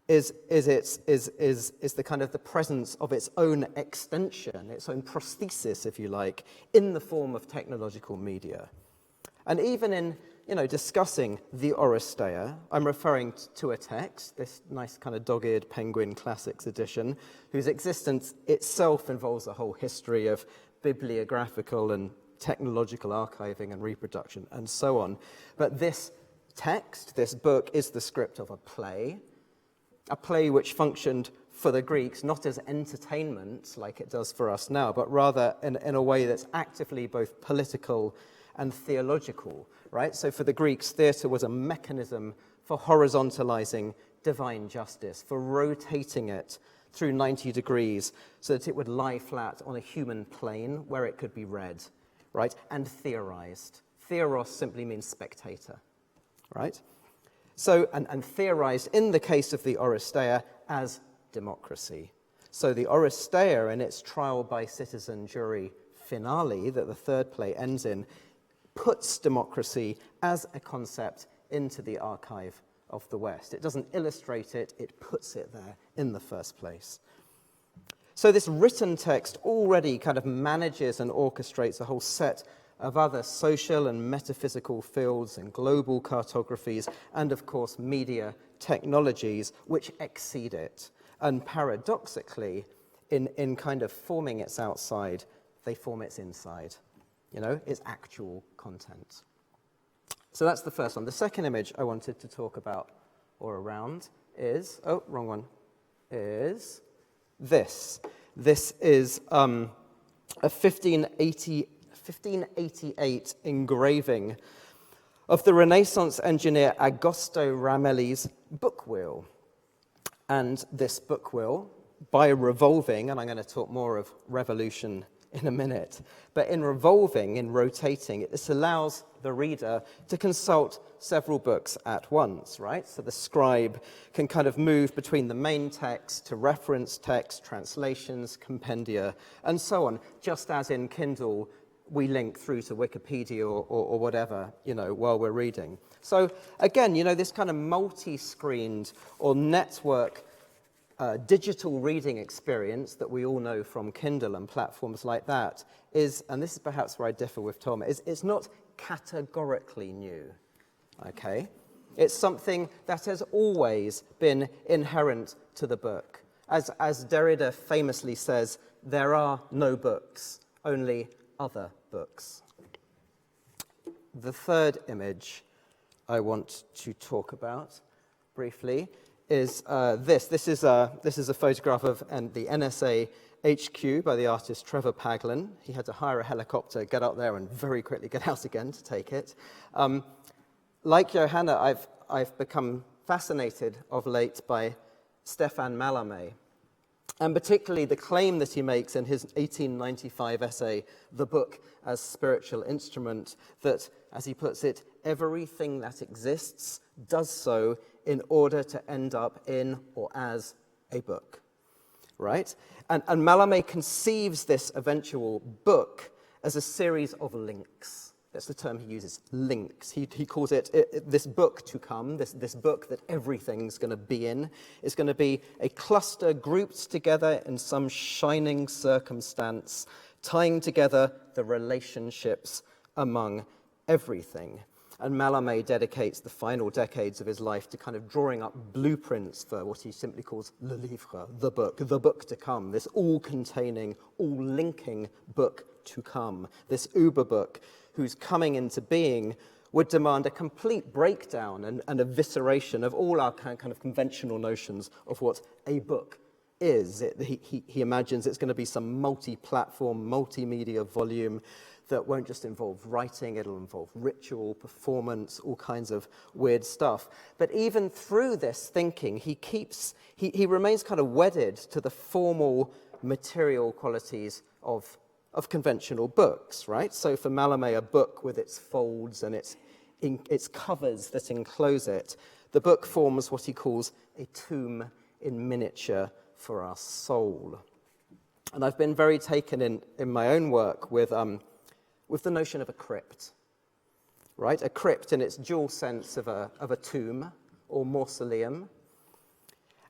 is the kind of the presence of its own extension, its own prosthesis, if you like, in the form of technological media. And even in, discussing the Oresteia, I'm referring to a text, this nice kind of dog-eared Penguin Classics edition, whose existence itself involves a whole history of bibliographical and technological archiving and reproduction and so on. But this text, this book, is the script of a play. a play which functioned for the Greeks not as entertainment like it does for us now, but rather in a way that's actively both political and theological, right? So for the Greeks, theatre was a mechanism for horizontalizing divine justice, for rotating it through 90 degrees so that it would lie flat on a human plane where it could be read, right? And theorized. Theoros simply means spectator, right? So, and theorized in the case of the Oresteia as democracy. So the Oresteia, in its trial by citizen jury finale that the third play ends in, puts democracy as a concept into the archive of the West. It doesn't illustrate it, it puts it there in the first place. So this written text already kind of manages and orchestrates a whole set of other social and metaphysical fields and global cartographies and, of course, media technologies which exceed it. And paradoxically, in kind of forming its outside, they form its inside, you know, its actual content. So that's the first one. The second image I wanted to talk about or around is, oh, wrong one, is this. This is a 1588 engraving of the Renaissance engineer Agosto Ramelli's book wheel. And this book wheel, by revolving, and I'm going to talk more of revolution in a minute, but in revolving, in rotating, this allows the reader to consult several books at once, right? So the scribe can kind of move between the main text to reference text, translations, compendia, and so on, just as in Kindle we link through to Wikipedia or whatever, you know, while we're reading. So again, you know, this kind of multi-screened or network digital reading experience that we all know from Kindle and platforms like that is, and this is perhaps where I differ with Tom, is it's not categorically new, okay? It's something that has always been inherent to the book. As Derrida famously says, there are no books, only other books. The third image I want to talk about briefly is this. This is a photograph of the NSA HQ by the artist Trevor Paglen. He had to hire a helicopter, get up there, and very quickly get out again to take it. Like Johanna, I've become fascinated of late by Stéphane Mallarmé, and particularly the claim that he makes in his 1895 essay, The Book as Spiritual Instrument, that, as he puts it, everything that exists does so in order to end up in or as a book, right? And Mallarmé conceives this eventual book as a series of links. That's the term he uses, links. He calls it this book to come, this book that everything's going to be in, is going to be a cluster grouped together in some shining circumstance, tying together the relationships among everything. And Mallarmé dedicates the final decades of his life to kind of drawing up blueprints for what he simply calls le livre, the book to come, this all-containing, all-linking book to come, this Uber book whose coming into being would demand a complete breakdown and evisceration of all our kind of conventional notions of what a book is. He imagines it's going to be some multi-platform, multimedia volume that won't just involve writing, it'll involve ritual, performance, all kinds of weird stuff. But even through this thinking, he remains kind of wedded to the formal material qualities of conventional books, right? So for Mallarmé, a book with its folds and its covers that enclose it, the book forms what he calls a tomb in miniature for our soul. And I've been very taken in my own work with the notion of a crypt, right? A crypt in its dual sense of a tomb or mausoleum,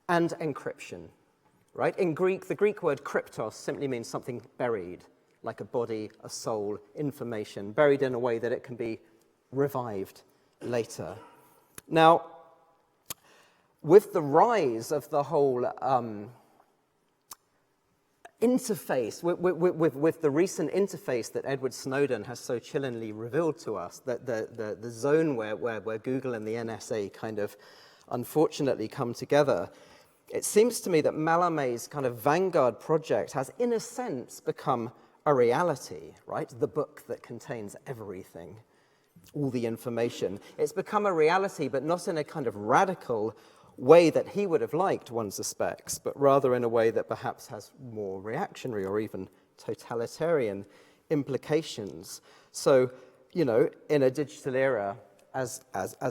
and encryption, right? In Greek, the Greek word kryptos simply means something buried, like a body, a soul, information, buried in a way that it can be revived later. Now, with the rise of the whole interface, with the recent interface that Edward Snowden has so chillingly revealed to us, that the zone where Google and the NSA kind of unfortunately come together, it seems to me that Mallarmé's kind of vanguard project has, in a sense, become a reality, right? The book that contains everything, all the information. It's become a reality, but not in a kind of radical way that he would have liked, one suspects, but rather in a way that perhaps has more reactionary or even totalitarian implications. So, you know, in a digital era, as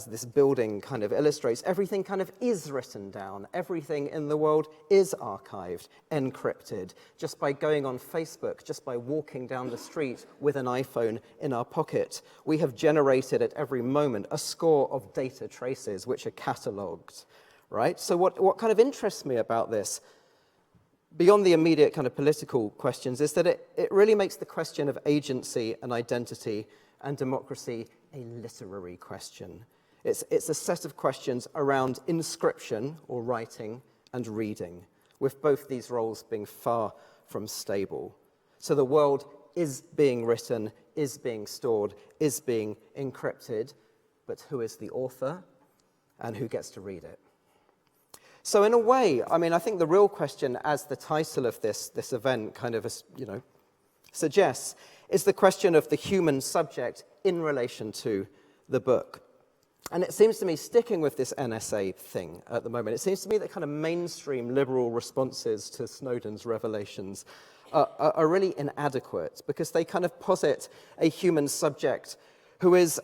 this building kind of illustrates, everything kind of is written down. Everything in the world is archived, encrypted. Just by going on Facebook, just by walking down the street with an iPhone in our pocket, we have generated at every moment a score of data traces which are catalogued, right? So what kind of interests me about this, beyond the immediate kind of political questions, is that it really makes the question of agency and identity and democracy a literary question. It's a set of questions around inscription, or writing, and reading, with both these roles being far from stable. So the world is being written, is being stored, is being encrypted, but who is the author, and who gets to read it? So in a way, I mean, I think the real question, as the title of this event kind of, you know, suggests, is the question of the human subject in relation to the book. And it seems to me, sticking with this NSA thing at the moment, it seems to me that kind of mainstream liberal responses to Snowden's revelations are really inadequate, because they kind of posit a human subject who is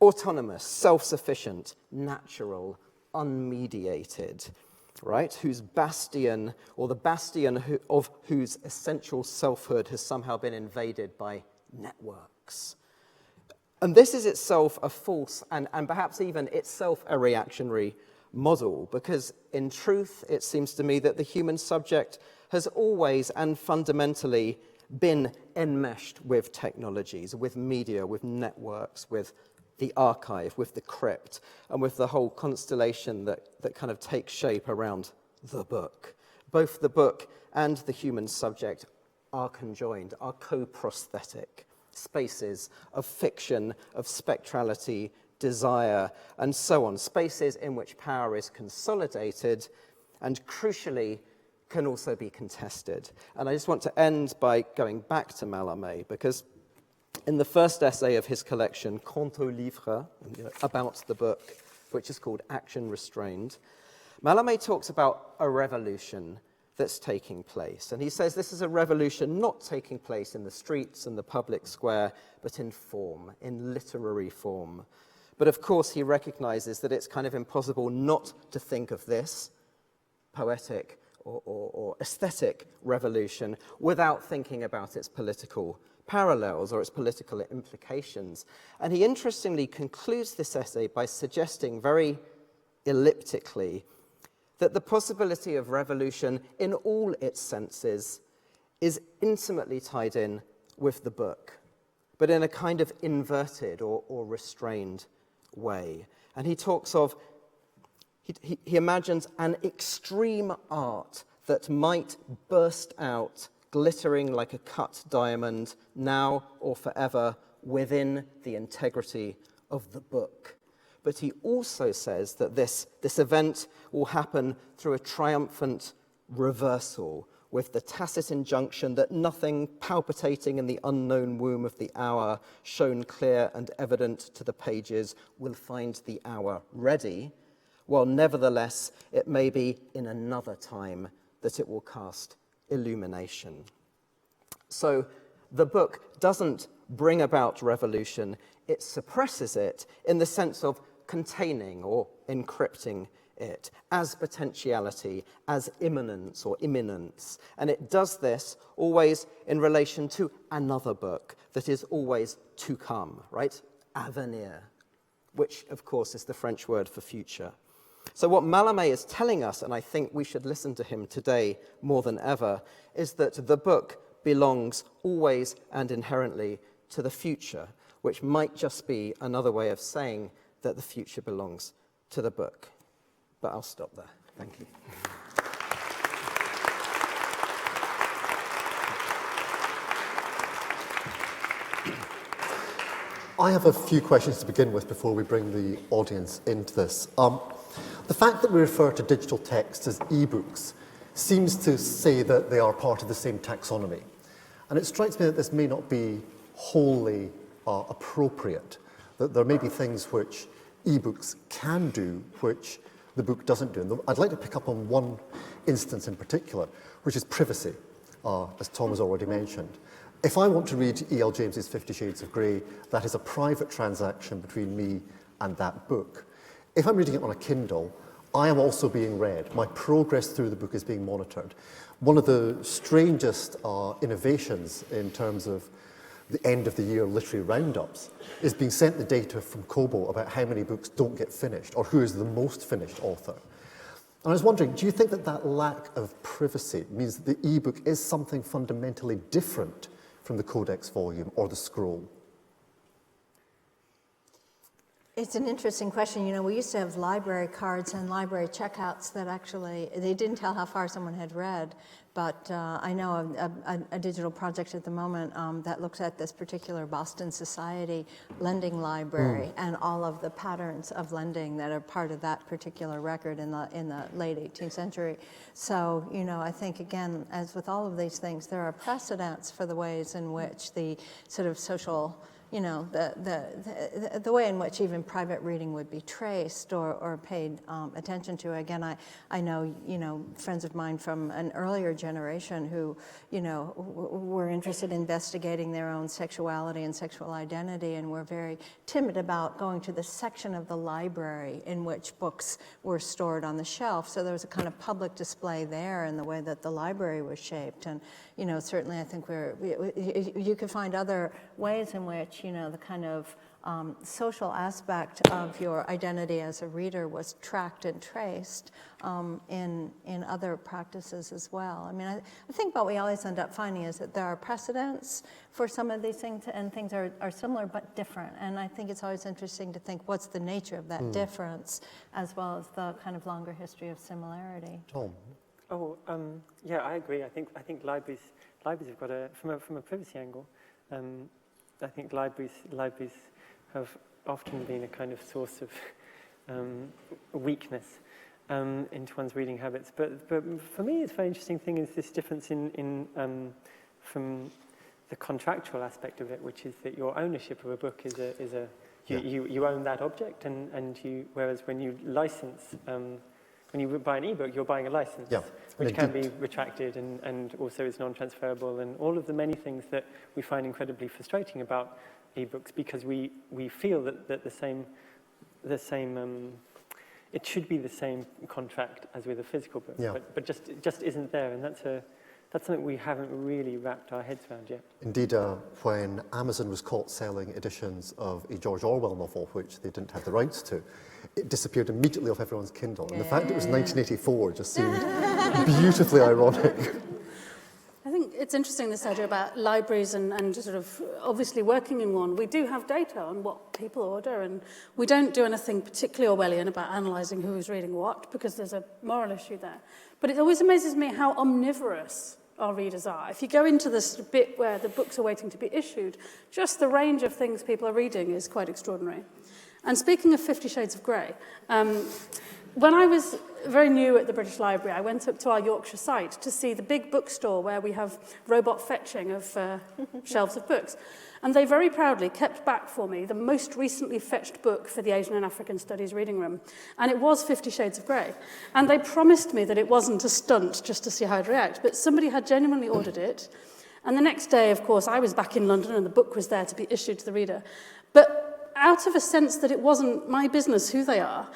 autonomous, self-sufficient, natural, unmediated, right? Whose bastion, or the bastion of whose essential selfhood, has somehow been invaded by networks. And this is itself a false and perhaps even itself a reactionary model, because in truth, it seems to me that the human subject has always and fundamentally been enmeshed with technologies, with media, with networks, with the archive, with the crypt, and with the whole constellation that kind of takes shape around the book. Both the book and the human subject are conjoined, are co-prosthetic spaces of fiction, of spectrality, desire, and so on. Spaces in which power is consolidated and, crucially, can also be contested. And I just want to end by going back to Mallarmé, because in the first essay of his collection, Quant au livre, about the book, which is called Action Restrained, Mallarmé talks about a revolution that's taking place. And he says this is a revolution not taking place in the streets and the public square, but in form, in literary form. But of course, he recognizes that it's kind of impossible not to think of this poetic or aesthetic revolution without thinking about its political parallels or its political implications. And he interestingly concludes this essay by suggesting very elliptically that the possibility of revolution in all its senses is intimately tied in with the book, but in a kind of inverted or restrained way. And he talks of, he imagines an extreme art that might burst out glittering like a cut diamond, now or forever, within the integrity of the book. But he also says that this event will happen through a triumphant reversal, with the tacit injunction that nothing palpitating in the unknown womb of the hour, shown clear and evident to the pages, will find the hour ready, while nevertheless it may be in another time that it will cast illumination. So the book doesn't bring about revolution, it suppresses it in the sense of containing or encrypting it as potentiality, as immanence or imminence. And it does this always in relation to another book that is always to come, right? Avenir, which of course is the French word for future. So what Mallarmé is telling us, and I think we should listen to him today more than ever, is that the book belongs always and inherently to the future, which might just be another way of saying that the future belongs to the book. But I'll stop there. Thank you. I have a few questions to begin with before we bring the audience into this. The fact that we refer to digital text as e-books seems to say that they are part of the same taxonomy. And it strikes me that this may not be wholly appropriate, that there may be things which e-books can do which the book doesn't do. And I'd like to pick up on one instance in particular, which is privacy, as Tom has already mentioned. If I want to read E.L. James's 50 Shades of Grey, that is a private transaction between me and that book. If I'm reading it on a Kindle, I am also being read. My progress through the book is being monitored. One of the strangest innovations in terms of the end of the year literary roundups is being sent the data from Kobo about how many books don't get finished or who is the most finished author. And I was wondering, do you think that that lack of privacy means that the e-book is something fundamentally different from the codex volume or the scroll? It's an interesting question. You know, we used to have library cards and library checkouts that actually, they didn't tell how far someone had read, but I know a digital project at the moment that looks at this particular Boston Society lending library and all of the patterns of lending that are part of that particular record in the late 18th century. So, you know, I think, again, as with all of these things, there are precedents for the ways in which the sort of social, you know, the way in which even private reading would be traced or paid attention to. Again, I know, you know, friends of mine from an earlier generation who, you know, were interested in investigating their own sexuality and sexual identity and were very timid about going to the section of the library in which books were stored on the shelf. So there was a kind of public display there in the way that the library was shaped. And, you know, certainly I think you could find other ways in which, you know, the kind of social aspect of your identity as a reader was tracked and traced in other practices as well. I mean, I think what we always end up finding is that there are precedents for some of these things, and things are similar but different. And I think it's always interesting to think what's the nature of that difference, as well as the kind of longer history of similarity. Tom? Oh, yeah, I agree. I think libraries have got from a privacy angle. I think libraries have often been a kind of source of weakness into one's reading habits. But for me, it's a very interesting thing is this difference in from the contractual aspect of it, which is that your ownership of a book you own that object, and you, whereas when you license. When you buy an e-book, you're buying a license, which can be retracted and also is non-transferable, and all of the many things that we find incredibly frustrating about e-books, because we feel that the same it should be the same contract as with a physical book, but just isn't there, and that's something we haven't really wrapped our heads around yet. Indeed, when Amazon was caught selling editions of a George Orwell novel, which they didn't have the rights to, it disappeared immediately off everyone's Kindle. And the fact it was 1984 just seemed beautifully ironic. I think it's interesting, this idea about libraries and sort of obviously working in one. We do have data on what people order, and we don't do anything particularly Orwellian about analysing who's reading what, because there's a moral issue there. But it always amazes me how omnivorous our readers are. If you go into this bit where the books are waiting to be issued, just the range of things people are reading is quite extraordinary. And speaking of 50 Shades of Grey, when I was very new at the British Library, I went up to our Yorkshire site to see the big bookstore where we have robot fetching of shelves of books. And they very proudly kept back for me the most recently fetched book for the Asian and African Studies reading room. And it was 50 Shades of Grey. And they promised me that it wasn't a stunt just to see how I'd react, but somebody had genuinely ordered it. And the next day, of course, I was back in London and the book was there to be issued to the reader. But out of a sense that it wasn't my business who they are,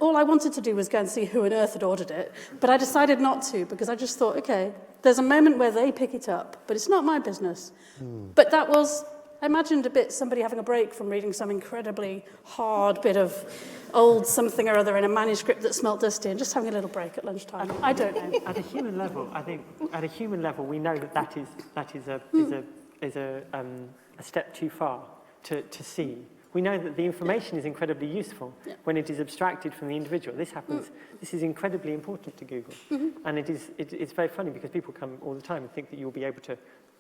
all I wanted to do was go and see who on earth had ordered it, but I decided not to, because I just thought, okay, there's a moment where they pick it up, but it's not my business. But that was, I imagined a bit somebody having a break from reading some incredibly hard bit of old something or other in a manuscript that smelt dusty, and just having a little break at lunchtime. I don't know. At a human level, I think at a human level, we know that is a step too far to see. We know that the information is incredibly useful when it is abstracted from the individual. This happens. This is incredibly important to Google. And it's very funny because people come all the time and think that you'll be able to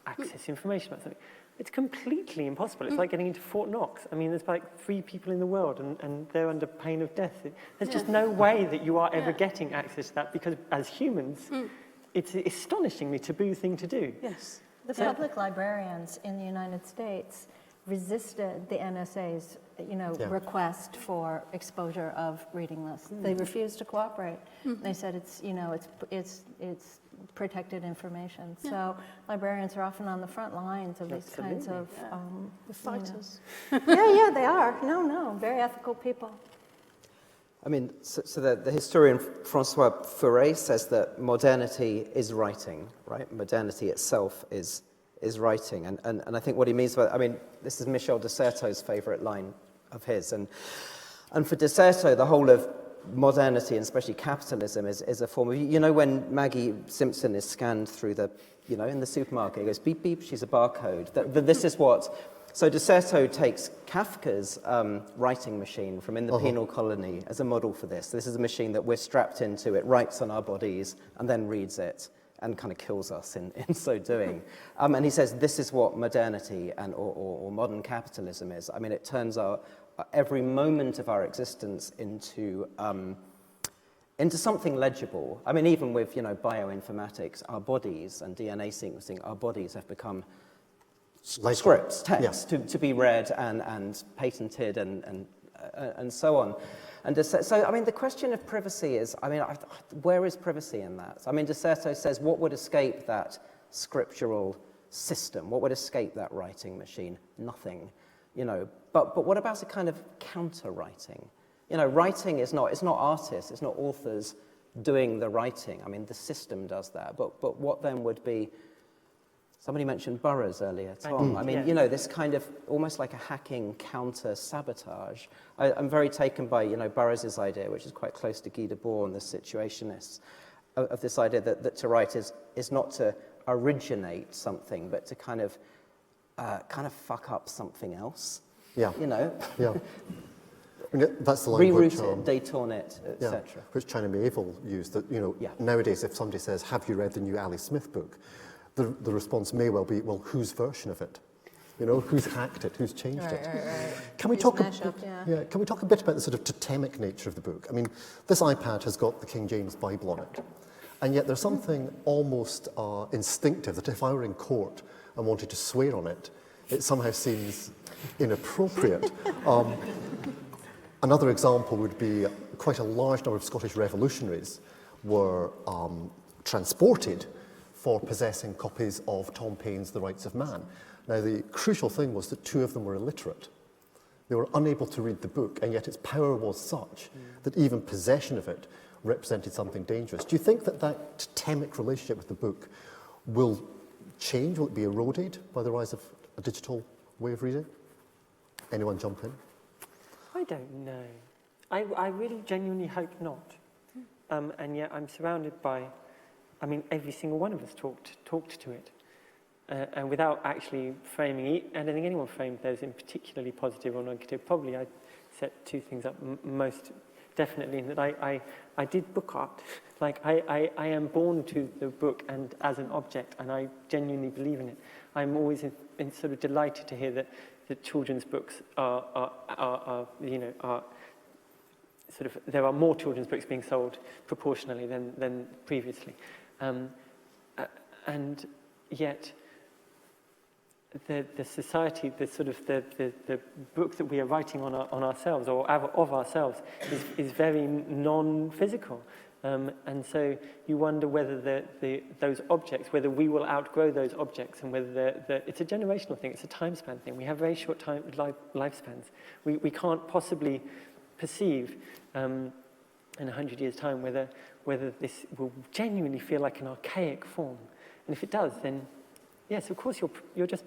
access information about something. It's completely impossible. It's like getting into Fort Knox. I mean, there's like 3 people in the world and they're under pain of death. There's just no way that you are ever getting access to that, because as humans, it's an astonishingly taboo thing to do. Yes. The public librarians in the United States resisted the NSA's, request for exposure of reading lists. They refused to cooperate. They said it's protected information. So librarians are often on the front lines of these kinds of The fighters. yeah, they are. No, very ethical people. I mean, so the historian Francois Furet says that modernity is writing, right? Modernity itself is writing. And I think what he means by, I mean, this is Michel de Certeau's favorite line of his. And for de Certeau, the whole of modernity, and especially capitalism, is a form of, when Maggie Simpson is scanned through the, in the supermarket, it goes beep, beep, she's a barcode. This is what, so de Certeau takes Kafka's writing machine from In the Penal Colony as a model for this. This is a machine that we're strapped into, it writes on our bodies and then reads it and kind of kills us in so doing. And he says this is what modernity or modern capitalism is. I mean, it turns every moment of our existence into something legible. I mean, even with bioinformatics, our bodies and DNA sequencing, our bodies have become scripts, text to be read and patented and so on. And so, I mean, the question of privacy is, I mean, where is privacy in that? I mean, de Certeau says, what would escape that scriptural system? What would escape that writing machine? Nothing, But what about a kind of counter-writing? Writing is not artists, it's not authors doing the writing. I mean, the system does that. But what then would be, somebody mentioned Burroughs earlier, Tom. I mean, this kind of almost like a hacking counter-sabotage. I'm very taken by, Burroughs' idea, which is quite close to Guy Debord and the Situationists, of this idea that to write is not to originate something, but to kind of fuck up something else. Yeah. Yeah. I mean, that's the reroute language. it, détourne it, etc. Which China Miéville used. That nowadays, if somebody says, "Have you read the new Ali Smith book?" the response may well be, "Well, whose version of it? Who's hacked it? Who's changed it?" Right. Can we talk? Can we talk a bit about the sort of totemic nature of the book? I mean, this iPad has got the King James Bible on it, and yet there's something almost instinctive that if I were in court and wanted to swear on it, it somehow seems inappropriate. Another example would be quite a large number of Scottish revolutionaries were transported for possessing copies of Tom Paine's The Rights of Man. Now, the crucial thing was that 2 of them were illiterate. They were unable to read the book, and yet its power was such that even possession of it represented something dangerous. Do you think that totemic relationship with the book will change? Will it be eroded by the rise of a digital way of reading? Anyone jump in? I don't know. I really genuinely hope not. And yet I'm surrounded by, every single one of us talked to it. And without actually framing it, I don't think anyone framed those in particularly positive or negative. Probably I set 2 things up most definitely, in that I did book art. Like, I am born to the book and as an object, and I genuinely believe in it. I'm always sort of delighted to hear that children's books are sort of, there are more children's books being sold proportionally than previously. And yet, the society, the book that we are writing on ourselves or of ourselves is very non-physical. And so you wonder whether those objects, whether we will outgrow those objects, and whether it's a generational thing, it's a time span thing. We have very short lifespans. We can't possibly perceive in 100 years' time whether this will genuinely feel like an archaic form. And if it does, then yes, of course you're just,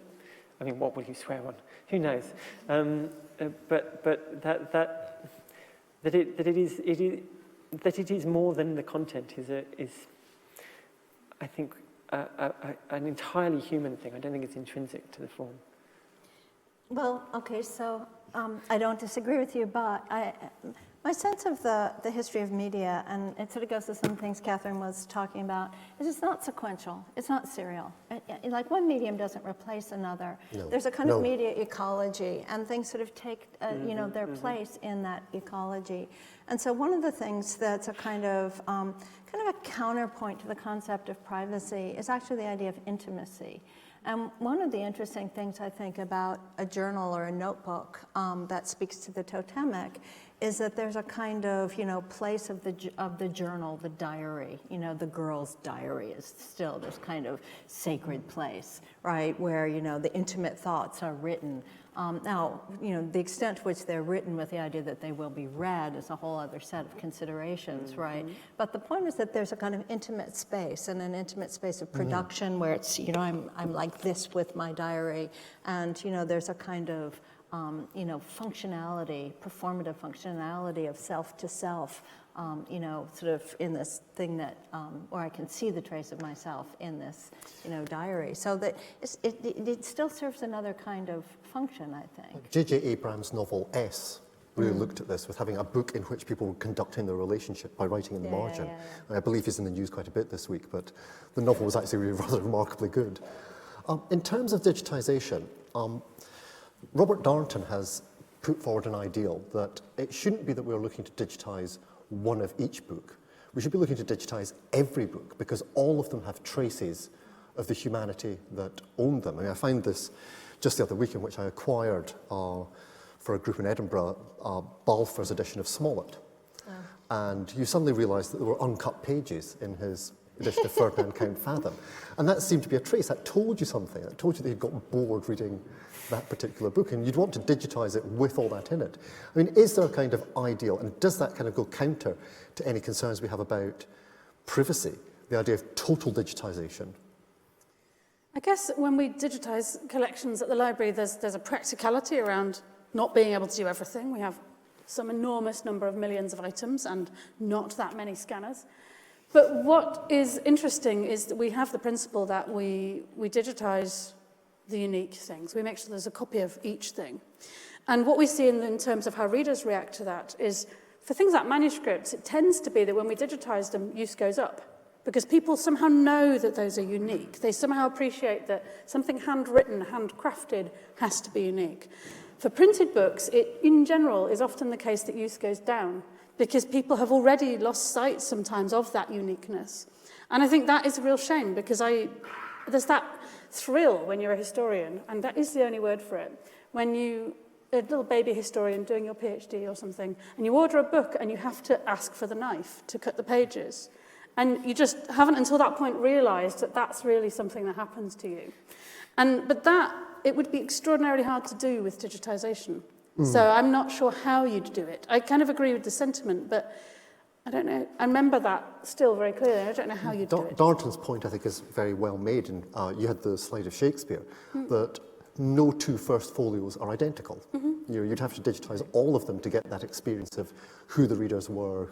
what will you swear on? Who knows? But that it is more than the content is I think, an entirely human thing. I don't think it's intrinsic to the form. Well, okay, so I don't disagree with you, but My sense of the history of media, and it sort of goes to some things Catherine was talking about, is it's not sequential, it's not serial. Like one medium doesn't replace another. No. There's a kind of media ecology, and things sort of take their place in that ecology. And so one of the things that's a kind of a counterpoint to the concept of privacy is actually the idea of intimacy. And one of the interesting things I think about a journal or a notebook that speaks to the totemic is that there's a kind of, place of the journal, the diary. The girl's diary is still this kind of sacred place, right, where, the intimate thoughts are written. Now, the extent to which they're written with the idea that they will be read is a whole other set of considerations, right? But the point is that there's a kind of intimate space, and an intimate space of production where it's, I'm like this with my diary, and, there's a kind of, functionality, performative functionality of self to self, sort of in this thing that, or I can see the trace of myself in this, diary. So that it still serves another kind of function, I think. J.J. Abrams' novel S really looked at this, with having a book in which people were conducting their relationship by writing in the margin. And I believe he's in the news quite a bit this week, but the novel was actually really rather remarkably good. In terms of digitization, Robert Darnton has put forward an ideal that it shouldn't be that we're looking to digitize one of each book. We should be looking to digitize every book, because all of them have traces of the humanity that owned them. I mean, I found this just the other week, in which I acquired for a group in Edinburgh Balfour's edition of Smollett. And you suddenly realised that there were uncut pages in his edition of Ferdinand Count Fathom. And that seemed to be a trace. That told you something. It told you that you'd got bored reading that particular book, and you'd want to digitise it with all that in it. I mean, is there a kind of ideal, and does that kind of go counter to any concerns we have about privacy, the idea of total digitisation? I guess when we digitise collections at the library, there's a practicality around not being able to do everything. We have some enormous number of millions of items and not that many scanners. But what is interesting is that we have the principle that we digitise the unique things. We make sure there's a copy of each thing. And what we see in terms of how readers react to that is, for things like manuscripts, it tends to be that when we digitise them, use goes up, because people somehow know that those are unique. They somehow appreciate that something handwritten, handcrafted, has to be unique. For printed books, it, in general, is often the case that use goes down, because people have already lost sight sometimes of that uniqueness. And I think that is a real shame, because there's that thrill when you're a historian, and that is the only word for it. When a little baby historian doing your PhD or something, and you order a book and you have to ask for the knife to cut the pages, and you just haven't until that point realised that that's really something that happens to you. But that, it would be extraordinarily hard to do with digitisation. So I'm not sure how you'd do it. I kind of agree with the sentiment, but I don't know. I remember that still very clearly. I don't know how you'd do it. Darnton's point, I think, is very well made. And you had the slide of Shakespeare, that no two first folios are identical. You'd have to digitise all of them to get that experience of who the readers were,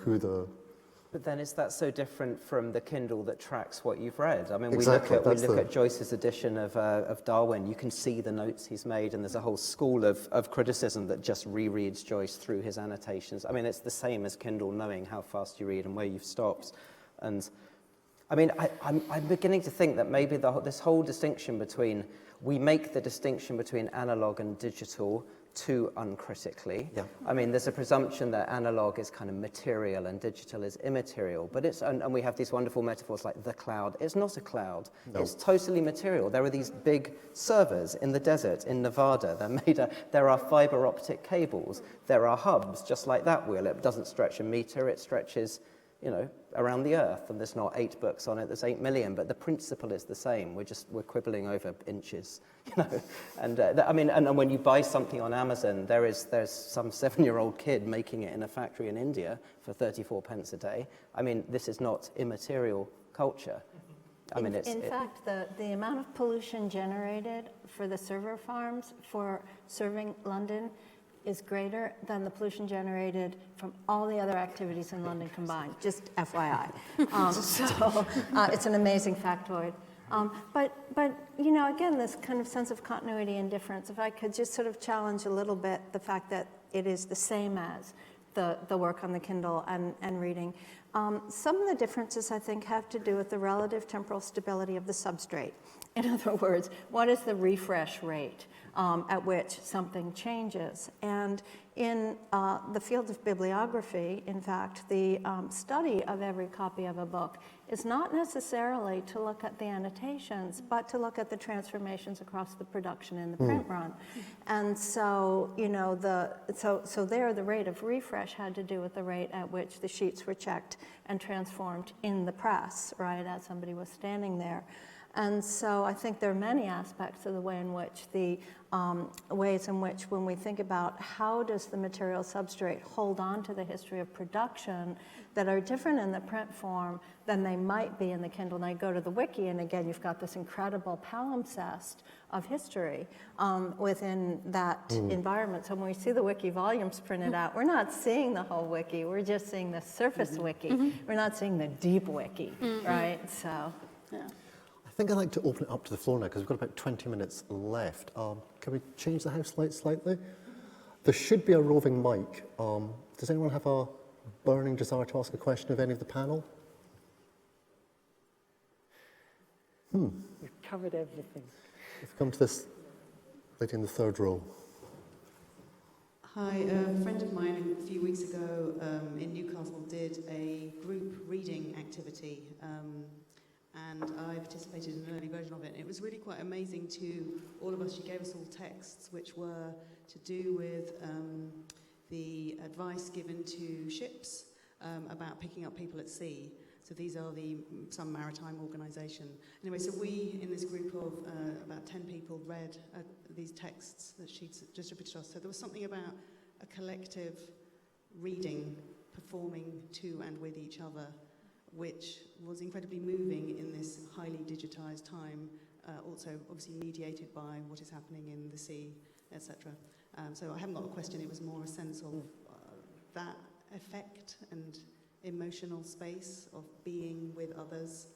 But then is that so different from the Kindle that tracks what you've read? I mean, Exactly, we look at Joyce's edition of Darwin. You can see the notes he's made, and there's a whole school of criticism that just rereads Joyce through his annotations. I mean, it's the same as Kindle knowing how fast you read and where you've stopped. And I mean, I'm beginning to think that maybe this whole distinction between, we make the distinction between analog and digital too uncritically. Yeah. I mean, there's a presumption that analog is kind of material and digital is immaterial, but and we have these wonderful metaphors like the cloud. It's not a cloud. No. It's totally material. There are these big servers in the desert in Nevada. There are fiber optic cables. There are hubs, just like that wheel. It doesn't stretch a meter. It stretches, around the earth, and there's not 8 books on it, there's 8 million, but the principle is the same. We're quibbling over inches, And and when you buy something on Amazon, there's some 7-year-old kid making it in a factory in India for 34 pence a day. I mean, this is not immaterial culture. I mean, in fact, the amount of pollution generated for the server farms for serving London is greater than the pollution generated from all the other activities in London combined, just FYI. It's an amazing factoid. But again, this kind of sense of continuity and difference, if I could just sort of challenge a little bit the fact that it is the same as the work on the Kindle and reading. Some of the differences, I think, have to do with the relative temporal stability of the substrate. In other words, what is the refresh rate at which something changes? And in the field of bibliography, in fact, the study of every copy of a book is not necessarily to look at the annotations, but to look at the transformations across the production in the print run. And so, you know, so there the rate of refresh had to do with the rate at which the sheets were checked and transformed in the press, right, as somebody was standing there. And so I think there are many aspects of the way in which the ways in which, when we think about how does the material substrate hold on to the history of production, that are different in the print form than they might be in the Kindle. And I go to the wiki, and again, you've got this incredible palimpsest of history within that environment. So when we see the wiki volumes printed out, we're not seeing the whole wiki, we're just seeing the surface wiki. We're not seeing the deep wiki, right? So, yeah. I think I'd like to open it up to the floor now because we've got about 20 minutes left. Can we change the house lights slightly? There should be a roving mic. Does anyone have a burning desire to ask a question of any of the panel? We've covered everything. We've come to this lady in the third row. Hi, a friend of mine a few weeks ago in Newcastle did a group reading activity. And I participated in an early version of it. It was really quite amazing to all of us. She gave us all texts which were to do with the advice given to ships about picking up people at sea. So these are some maritime organisation. Anyway, so we, in this group of about 10 people, read these texts that she'd distributed to us. So there was something about a collective reading, performing to and with each other, which was incredibly moving in this highly digitised time, also obviously mediated by what is happening in the sea, etc. So I haven't got a question, it was more a sense of that effect and emotional space of being with others,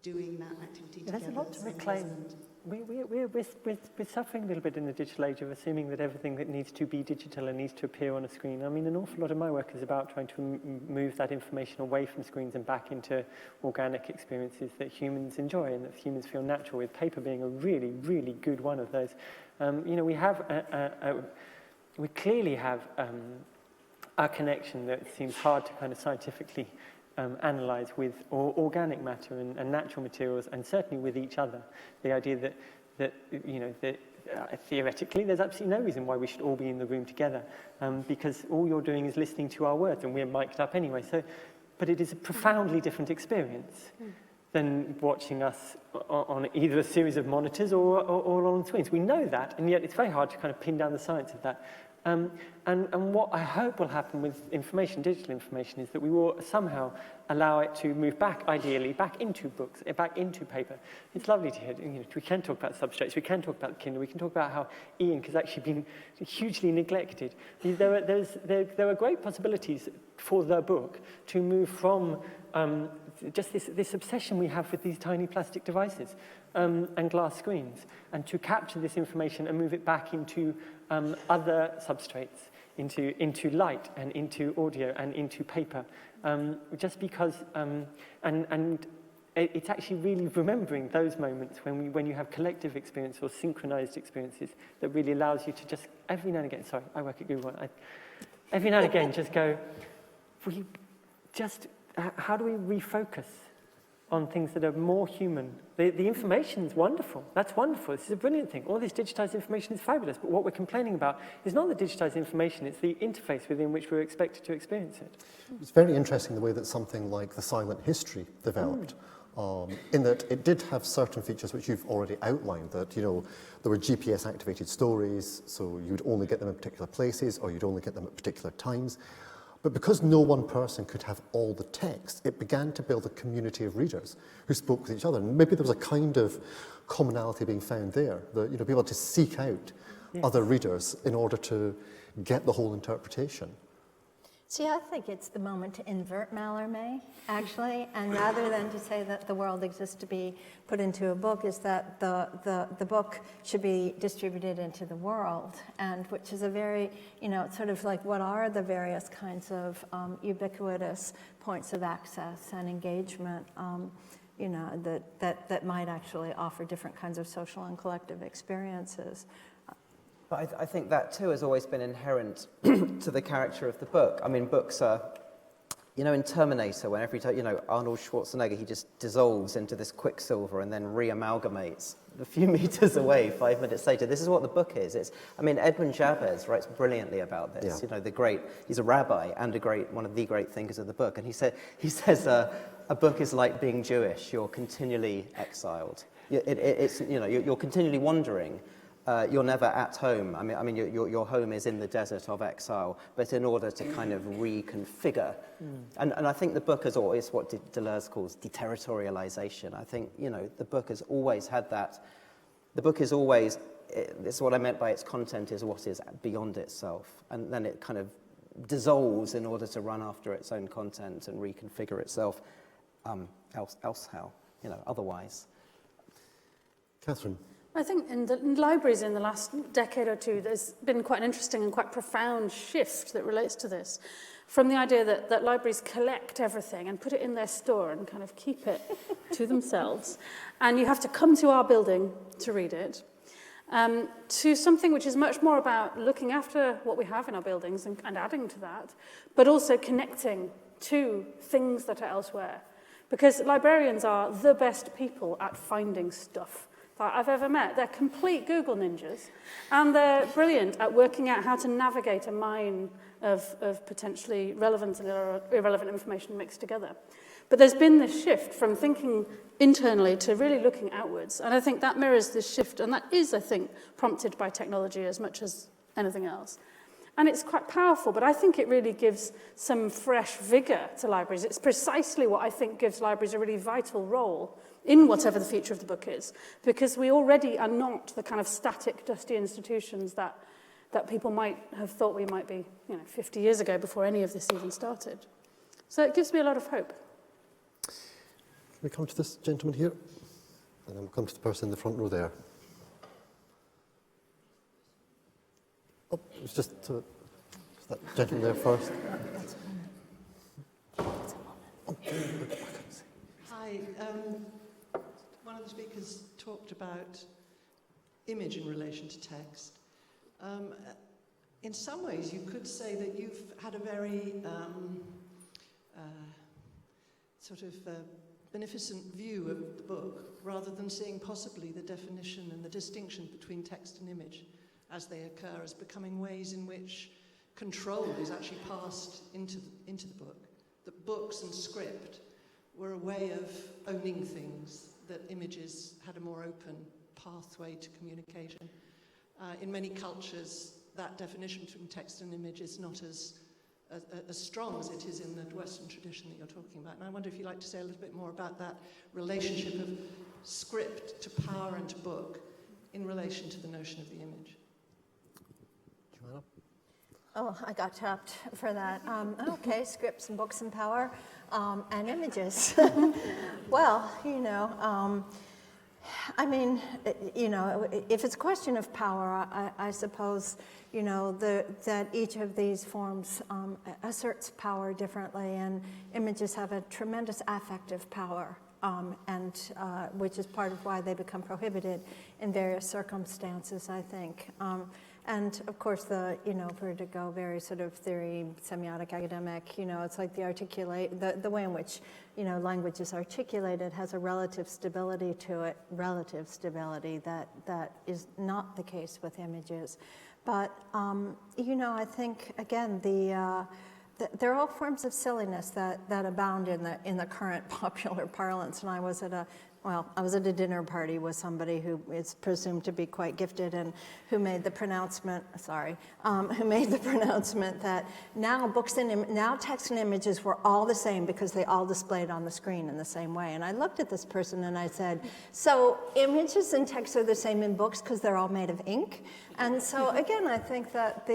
doing that activity together. There's a lot to reclaim. We're suffering a little bit in the digital age of assuming that everything that needs to be digital and needs to appear on a screen. I mean, an awful lot of my work is about trying to move that information away from screens and back into organic experiences that humans enjoy and that humans feel natural, with paper being a really, really good one of those. You know, we clearly have a connection that seems hard to kind of scientifically analyze with organic matter and natural materials, and certainly with each other. The idea that you know, theoretically, there's absolutely no reason why we should all be in the room together, because all you're doing is listening to our words, and we're mic'd up anyway. So, but it is a profoundly different experience than watching us on either a series of monitors or on screens. We know that, and yet it's very hard to kind of pin down the science of that. And what I hope will happen with information, digital information, is that we will somehow allow it to move back, ideally, back into books, back into paper. It's lovely to hear, you know, we can talk about substrates, we can talk about the Kindle, we can talk about how e-ink has actually been hugely neglected. There are great possibilities for the book to move from just this obsession we have with these tiny plastic devices and glass screens, and to capture this information and move it back into other substrates, into light and into audio and into paper, just because, and it's actually really remembering those moments when you have collective experience or synchronized experiences that really allows you to just every now and again, sorry, I work at Google, every now and again just go, how do we refocus on things that are more human? The information's wonderful. That's wonderful. This is a brilliant thing. All this digitized information is fabulous. But what we're complaining about is not the digitized information, it's the interface within which we're expected to experience it. It's very interesting the way that something like the silent history developed. In that it did have certain features which you've already outlined, that, you know, there were GPS-activated stories, so you'd only get them in particular places, or you'd only get them at particular times. But because no one person could have all the text, it began to build a community of readers who spoke with each other. And maybe there was a kind of commonality being found there, that, you know, be able to seek out other readers in order to get the whole interpretation. See, I think it's the moment to invert Mallarmé, actually, and rather than to say that the world exists to be put into a book, is that the book should be distributed into the world, and which is a very, it's sort of like, what are the various kinds of ubiquitous points of access and engagement, that might actually offer different kinds of social and collective experiences. But I think that too has always been inherent to the character of the book. I mean, books are, in Terminator, when every time, Arnold Schwarzenegger, he just dissolves into this quicksilver and then re-amalgamates a few meters away 5 minutes later. This is what the book is. Edwin Jabez writes brilliantly about this. Yeah. He's a rabbi and one of the great thinkers of the book. And he says a book is like being Jewish. You're continually exiled. You're continually wandering. You're never at home. Your home is in the desert of exile, but in order to kind of reconfigure. And I think the book is what Deleuze calls deterritorialization. I think, the book has always had that. The book is always, this is what I meant by its content is what is beyond itself. And then it kind of dissolves in order to run after its own content and reconfigure itself otherwise. Catherine. I think in libraries in the last decade or two, there's been quite an interesting and quite profound shift that relates to this. From the idea that libraries collect everything and put it in their store and kind of keep it to themselves, and you have to come to our building to read it, to something which is much more about looking after what we have in our buildings and adding to that, but also connecting to things that are elsewhere. Because librarians are the best people at finding stuff that I've ever met. They're complete Google ninjas, and they're brilliant at working out how to navigate a mine of potentially relevant and irrelevant information mixed together. But there's been this shift from thinking internally to really looking outwards, and I think that mirrors this shift, and that is, I think, prompted by technology as much as anything else. And it's quite powerful, but I think it really gives some fresh vigor to libraries. It's precisely what I think gives libraries a really vital role in whatever the future of the book is, because we already are not the kind of static, dusty institutions that people might have thought we might be 50 years ago before any of this even started. So it gives me a lot of hope. Can we come to this gentleman here? And then we'll come to the person in the front row there. Oh, it's just that gentleman there first. Hi. One of the speakers talked about image in relation to text. In some ways, you could say that you've had a very beneficent view of the book, rather than seeing possibly the definition and the distinction between text and image as they occur as becoming ways in which control is actually passed into the book. That books and script were a way of owning things, that images had a more open pathway to communication. In many cultures, that definition between text and image is not as strong as it is in the Western tradition that you're talking about. And I wonder if you'd like to say a little bit more about that relationship of script to power and to book in relation to the notion of the image. Oh, I got tapped for that. Okay, scripts and books and power and images. Well, if it's a question of power, I suppose, that each of these forms asserts power differently, and images have a tremendous affective power, which is part of why they become prohibited in various circumstances, I think. And of course, for it to go very sort of theory, semiotic, academic, it's like the way in which, language is articulated has a relative stability to it, that is not the case with images. But, I think, again, there are all forms of silliness that abound in the current popular parlance. And I was at a dinner party with somebody who is presumed to be quite gifted and who made the pronouncement, that now text and images were all the same because they all displayed on the screen in the same way. And I looked at this person and I said, so images and text are the same in books because they're all made of ink? And so again, I think that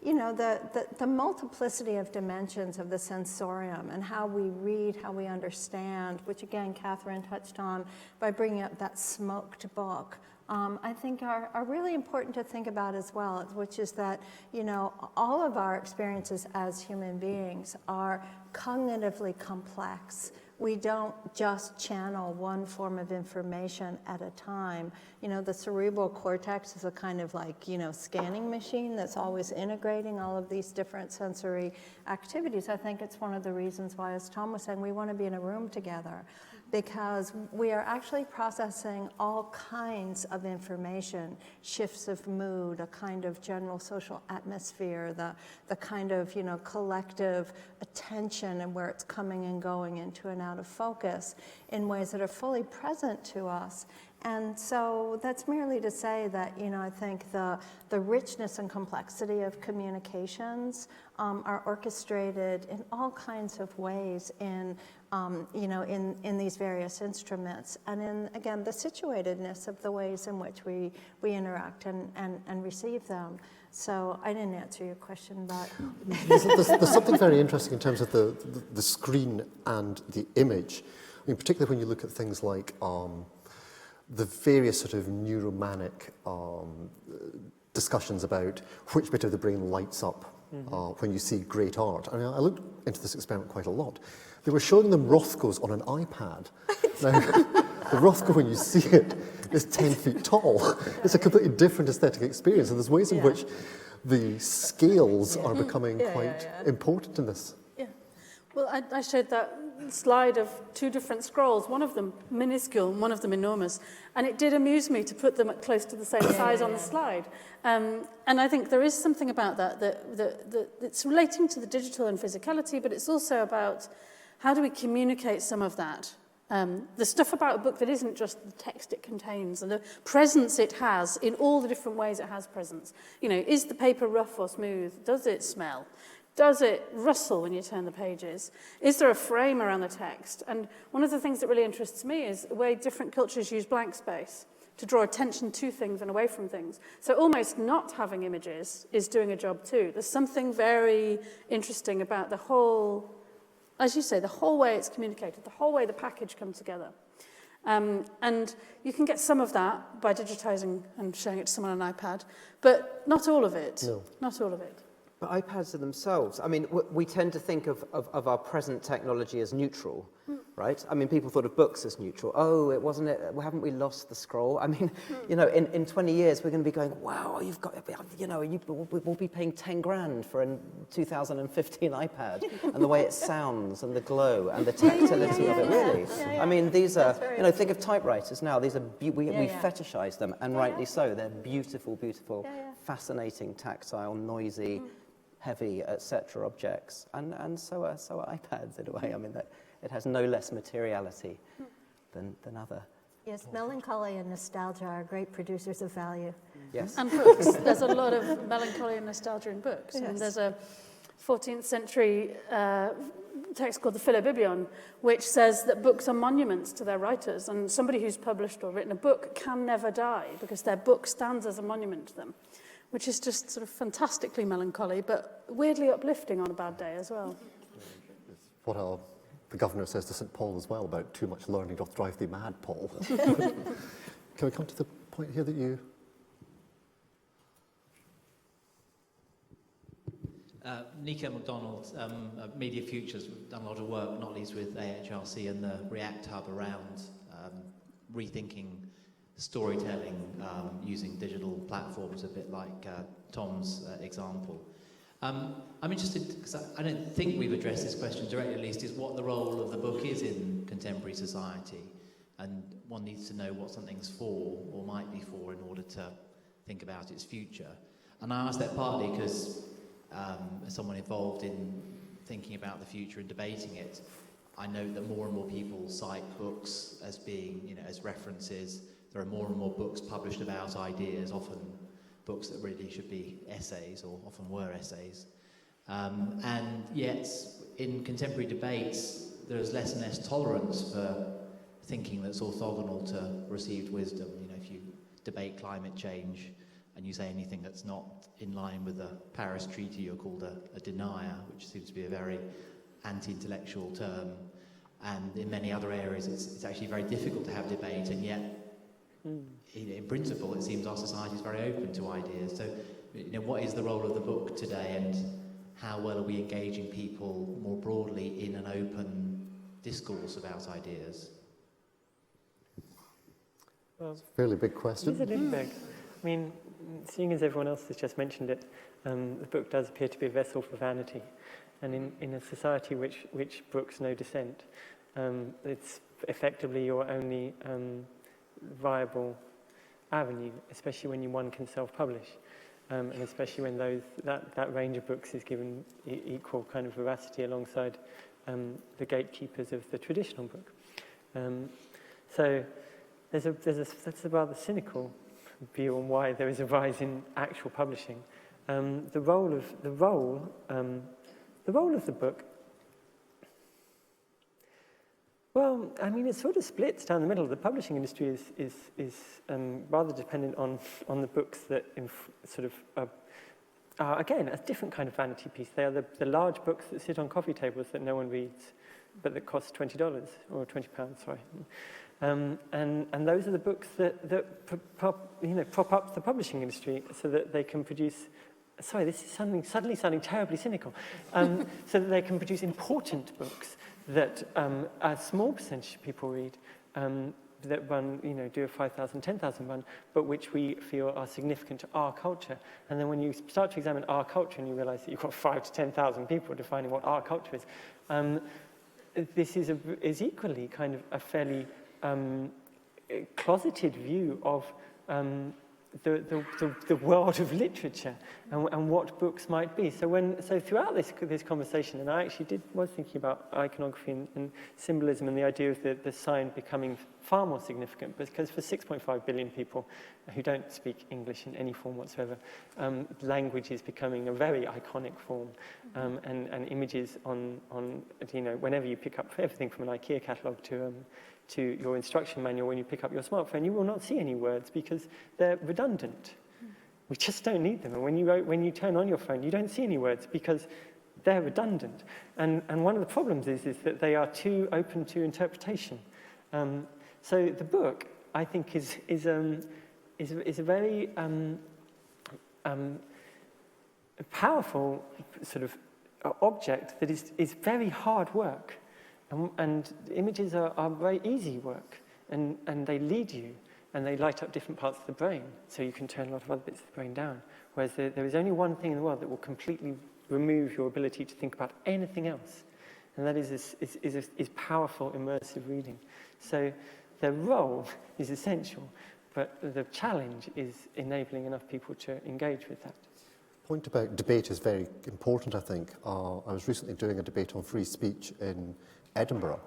you know, the multiplicity of dimensions of the sensorium and how we read, how we understand, which again, Catherine touched on by bringing up that smoked book, I think are really important to think about as well, which is that, you know, all of our experiences as human beings are cognitively complex. We don't just channel one form of information at a time. You know, the cerebral cortex is a kind of like, you know, scanning machine that's always integrating all of these different sensory activities. I think it's one of the reasons why, as Tom was saying, we want to be in a room together, because we are actually processing all kinds of information, shifts of mood, a kind of general social atmosphere, the kind of, you know, collective attention and where it's coming and going into and out of focus in ways that are fully present to us. And so that's merely to say that, you know, I think the richness and complexity of communications are orchestrated in all kinds of ways in, you know, in these various instruments, and in, again, the situatedness of the ways in which we interact and receive them. So I didn't answer your question, but... There's something very interesting in terms of the screen and the image. I mean, particularly when you look at things like the various sort of neuromanic discussions about which bit of the brain lights up when you see great art. I mean, I looked into this experiment quite a lot. They were showing them Rothkos on an iPad. Now, the Rothko, when you see it, is 10 feet tall. It's a completely different aesthetic experience, and there's ways in which the scales are becoming quite important in this. Yeah. Well, I showed that slide of two different scrolls, one of them minuscule and one of them enormous, and it did amuse me to put them at close to the same size on the slide. And I think there is something about that it's relating to the digital and physicality, but it's also about how do we communicate some of that. The stuff about a book that isn't just the text it contains and the presence it has in all the different ways it has presence. You know, is the paper rough or smooth? Does it smell? Does it rustle when you turn the pages? Is there a frame around the text? And one of the things that really interests me is the way different cultures use blank space to draw attention to things and away from things. So almost not having images is doing a job too. There's something very interesting about the whole, as you say, the whole way it's communicated, the whole way the package comes together. And you can get some of that by digitizing and showing it to someone on an iPad, but not all of it. No. Not all of it. But iPads are themselves, I mean, we tend to think of our present technology as neutral, right? I mean, people thought of books as neutral. Oh, it wasn't it, haven't we lost the scroll? I mean, you know, in 20 years, we're going to be going, wow, you've got, you know, we'll be paying 10 grand for a 2015 iPad, and the way it sounds, and the glow, and the tactility of it, really. I mean, these are, you know, think of typewriters now. These are, we fetishize them, and rightly so. They're beautiful, beautiful, fascinating, tactile, noisy, heavy, etc. objects, and so are iPads in a way. I mean, that it has no less materiality than other. Yes, melancholy and nostalgia are great producers of value. Yes. And books. There's a lot of melancholy and nostalgia in books. Yes. And there's a 14th century text called the Philobibion, which says that books are monuments to their writers, and somebody who's published or written a book can never die because their book stands as a monument to them, which is just sort of fantastically melancholy, but weirdly uplifting on a bad day as well. What the governor says to St. Paul as well about too much learning doth drive thee mad, Paul. Can we come to the point here that you... Nico MacDonald, Media Futures, we've done a lot of work, not least with AHRC and the React Hub around rethinking storytelling using digital platforms, a bit like Tom's example. I'm interested, because I don't think we've addressed this question directly at least, is what the role of the book is in contemporary society. And one needs to know what something's for, or might be for, in order to think about its future. And I ask that partly because as someone involved in thinking about the future and debating it, I know that more and more people cite books as being, you know, as references. There are more and more books published about ideas, often books that really should be essays, or often were essays. And yet, in contemporary debates, there's less and less tolerance for thinking that's orthogonal to received wisdom. You know, if you debate climate change, and you say anything that's not in line with the Paris Treaty, you're called a denier, which seems to be a very anti-intellectual term. And in many other areas, it's actually very difficult to have debate, and yet, in principle, it seems our society is very open to ideas. So, what is the role of the book today, and how well are we engaging people more broadly in an open discourse about ideas? Well, It's a fairly big question. It is a little big. I mean, seeing as everyone else has just mentioned it, the book does appear to be a vessel for vanity. And in a society which brooks no dissent, it's effectively your only viable avenue, especially when one can self-publish, and especially when that range of books is given equal kind of veracity alongside the gatekeepers of the traditional book. So that's a rather cynical view on why there is a rise in actual publishing. The role of the book, well, I mean, it sort of splits down the middle. The publishing industry is rather dependent on the books that sort of are, again, a different kind of vanity piece. They are the large books that sit on coffee tables that no one reads, but that cost $20 or £20, sorry. And those are the books that prop up the publishing industry so that they can produce. Sorry, this is suddenly sounding terribly cynical. So that they can produce important books that a small percentage of people read, that run, do a 5,000, 10,000 run, but which we feel are significant to our culture. And then when you start to examine our culture and you realize that you've got 5,000 to 10,000 people defining what our culture is, this is equally kind of a fairly closeted view of the world of literature and what books might be. So throughout this conversation, and I actually was thinking about iconography and symbolism and the idea of the sign becoming far more significant, because for 6.5 billion people who don't speak English in any form whatsoever, language is becoming a very iconic form, and images on whenever you pick up everything from an IKEA catalogue to your instruction manual, when you pick up your smartphone, you will not see any words because they're redundant. We just don't need them. And when you turn on your phone, you don't see any words because they're redundant. And one of the problems is that they are too open to interpretation. So the book, I think, is a very powerful sort of object that is very hard work. And images are very easy work, and they lead you, and they light up different parts of the brain, so you can turn a lot of other bits of the brain down. Whereas there is only one thing in the world that will completely remove your ability to think about anything else, and that is powerful, immersive reading. So their role is essential, but the challenge is enabling enough people to engage with that. Point about debate is very important, I think. I was recently doing a debate on free speech in Edinburgh.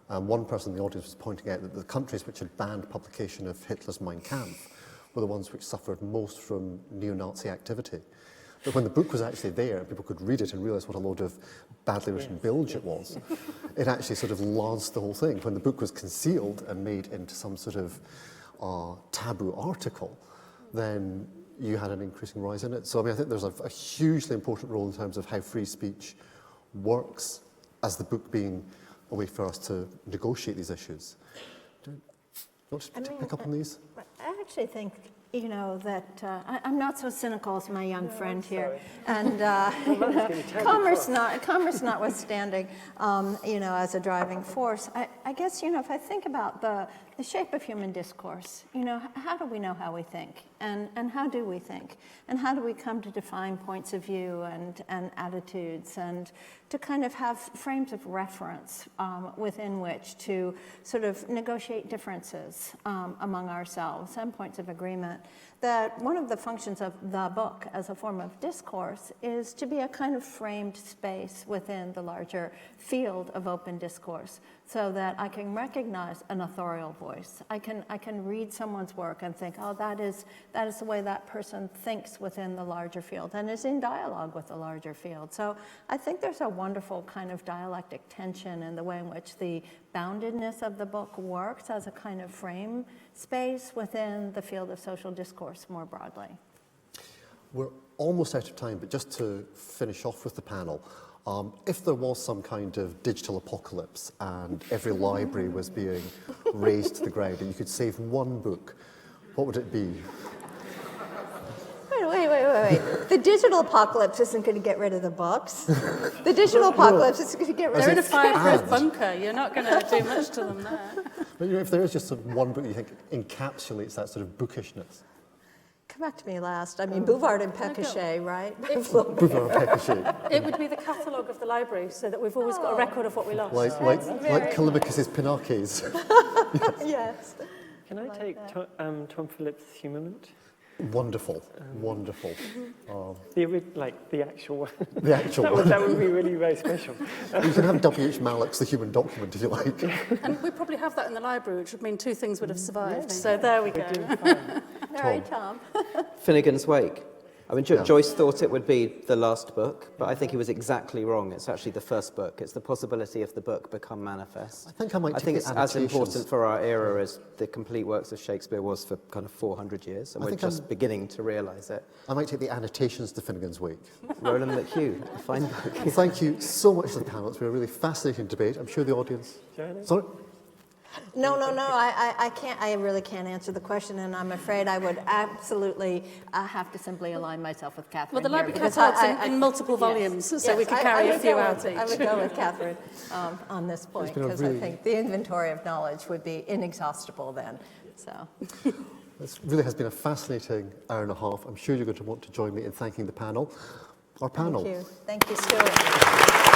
One person in the audience was pointing out that the countries which had banned publication of Hitler's Mein Kampf were the ones which suffered most from neo-Nazi activity. But when the book was actually there and people could read it and realise what a load of badly written bilge it was, it actually sort of lanced the whole thing. When the book was concealed and made into some sort of taboo article, then you had an increasing rise in it. So I mean, I think there's a hugely important role in terms of how free speech works as the book being a way for us to negotiate these issues. Do you want to pick up on these? I actually think, that I'm not so cynical as my young friend here. And commerce notwithstanding, as a driving force, I guess, if I think about the shape of human discourse, how do we know how we think? And how do we think? And how do we come to define points of view and attitudes, and to kind of have frames of reference within which to sort of negotiate differences among ourselves and points of agreement? That one of the functions of the book as a form of discourse is to be a kind of framed space within the larger field of open discourse, so that I can recognize an authorial voice. I can read someone's work and think, oh, that is the way that person thinks within the larger field and is in dialogue with the larger field. So I think there's a wonderful kind of dialectic tension in the way in which the boundedness of the book works as a kind of frame space within the field of social discourse more broadly. We're almost out of time, but just to finish off with the panel, if there was some kind of digital apocalypse and every library was being razed to the ground and you could save one book, what would it be? Wait. The digital apocalypse isn't going to get rid of the books. The digital apocalypse is going to get rid of They're in a the fireproof bunker. You're not going to do much to them there. But you know, if there is just sort of one book you think encapsulates that sort of bookishness. Come back to me last. I mean, Bouvard and Pécuchet, right? Bouvard and Pécuchet. It would be the catalogue of the library, so that we've always got a record of what we lost. Like Callimachus's Pinarches. Yes. Can I take Tom Phillips' Humament? Wonderful, wonderful. The actual one. The actual one. That would be really very special. You can have W.H. Mallock's The Human Document if you like. And we probably have that in the library, which would mean two things would have survived. So there we go. All right, Tom. Finnegan's Wake. I mean, Joyce thought it would be the last book, but I think he was exactly wrong. It's actually the first book. It's the possibility of the book become manifest. I think it's as important for our era as the complete works of Shakespeare was for kind of 400 years, and we're just beginning to realise it. I might take the annotations to Finnegan's Wake. Roland McHugh, a fine book. Well, thank you so much to the panel. It's been a really fascinating debate. I'm sure the audience... Sorry? No, I can't. I really can't answer the question, and I'm afraid I would absolutely have to simply align myself with Catherine. Well, the library here, catalogue's in multiple volumes, so we could carry a few out each. I would go with Catherine on this point, because I think the inventory of knowledge would be inexhaustible then. So. This really has been a fascinating hour and a half. I'm sure you're going to want to join me in thanking the panel. Our panel. Thank you. Thank you, Stuart.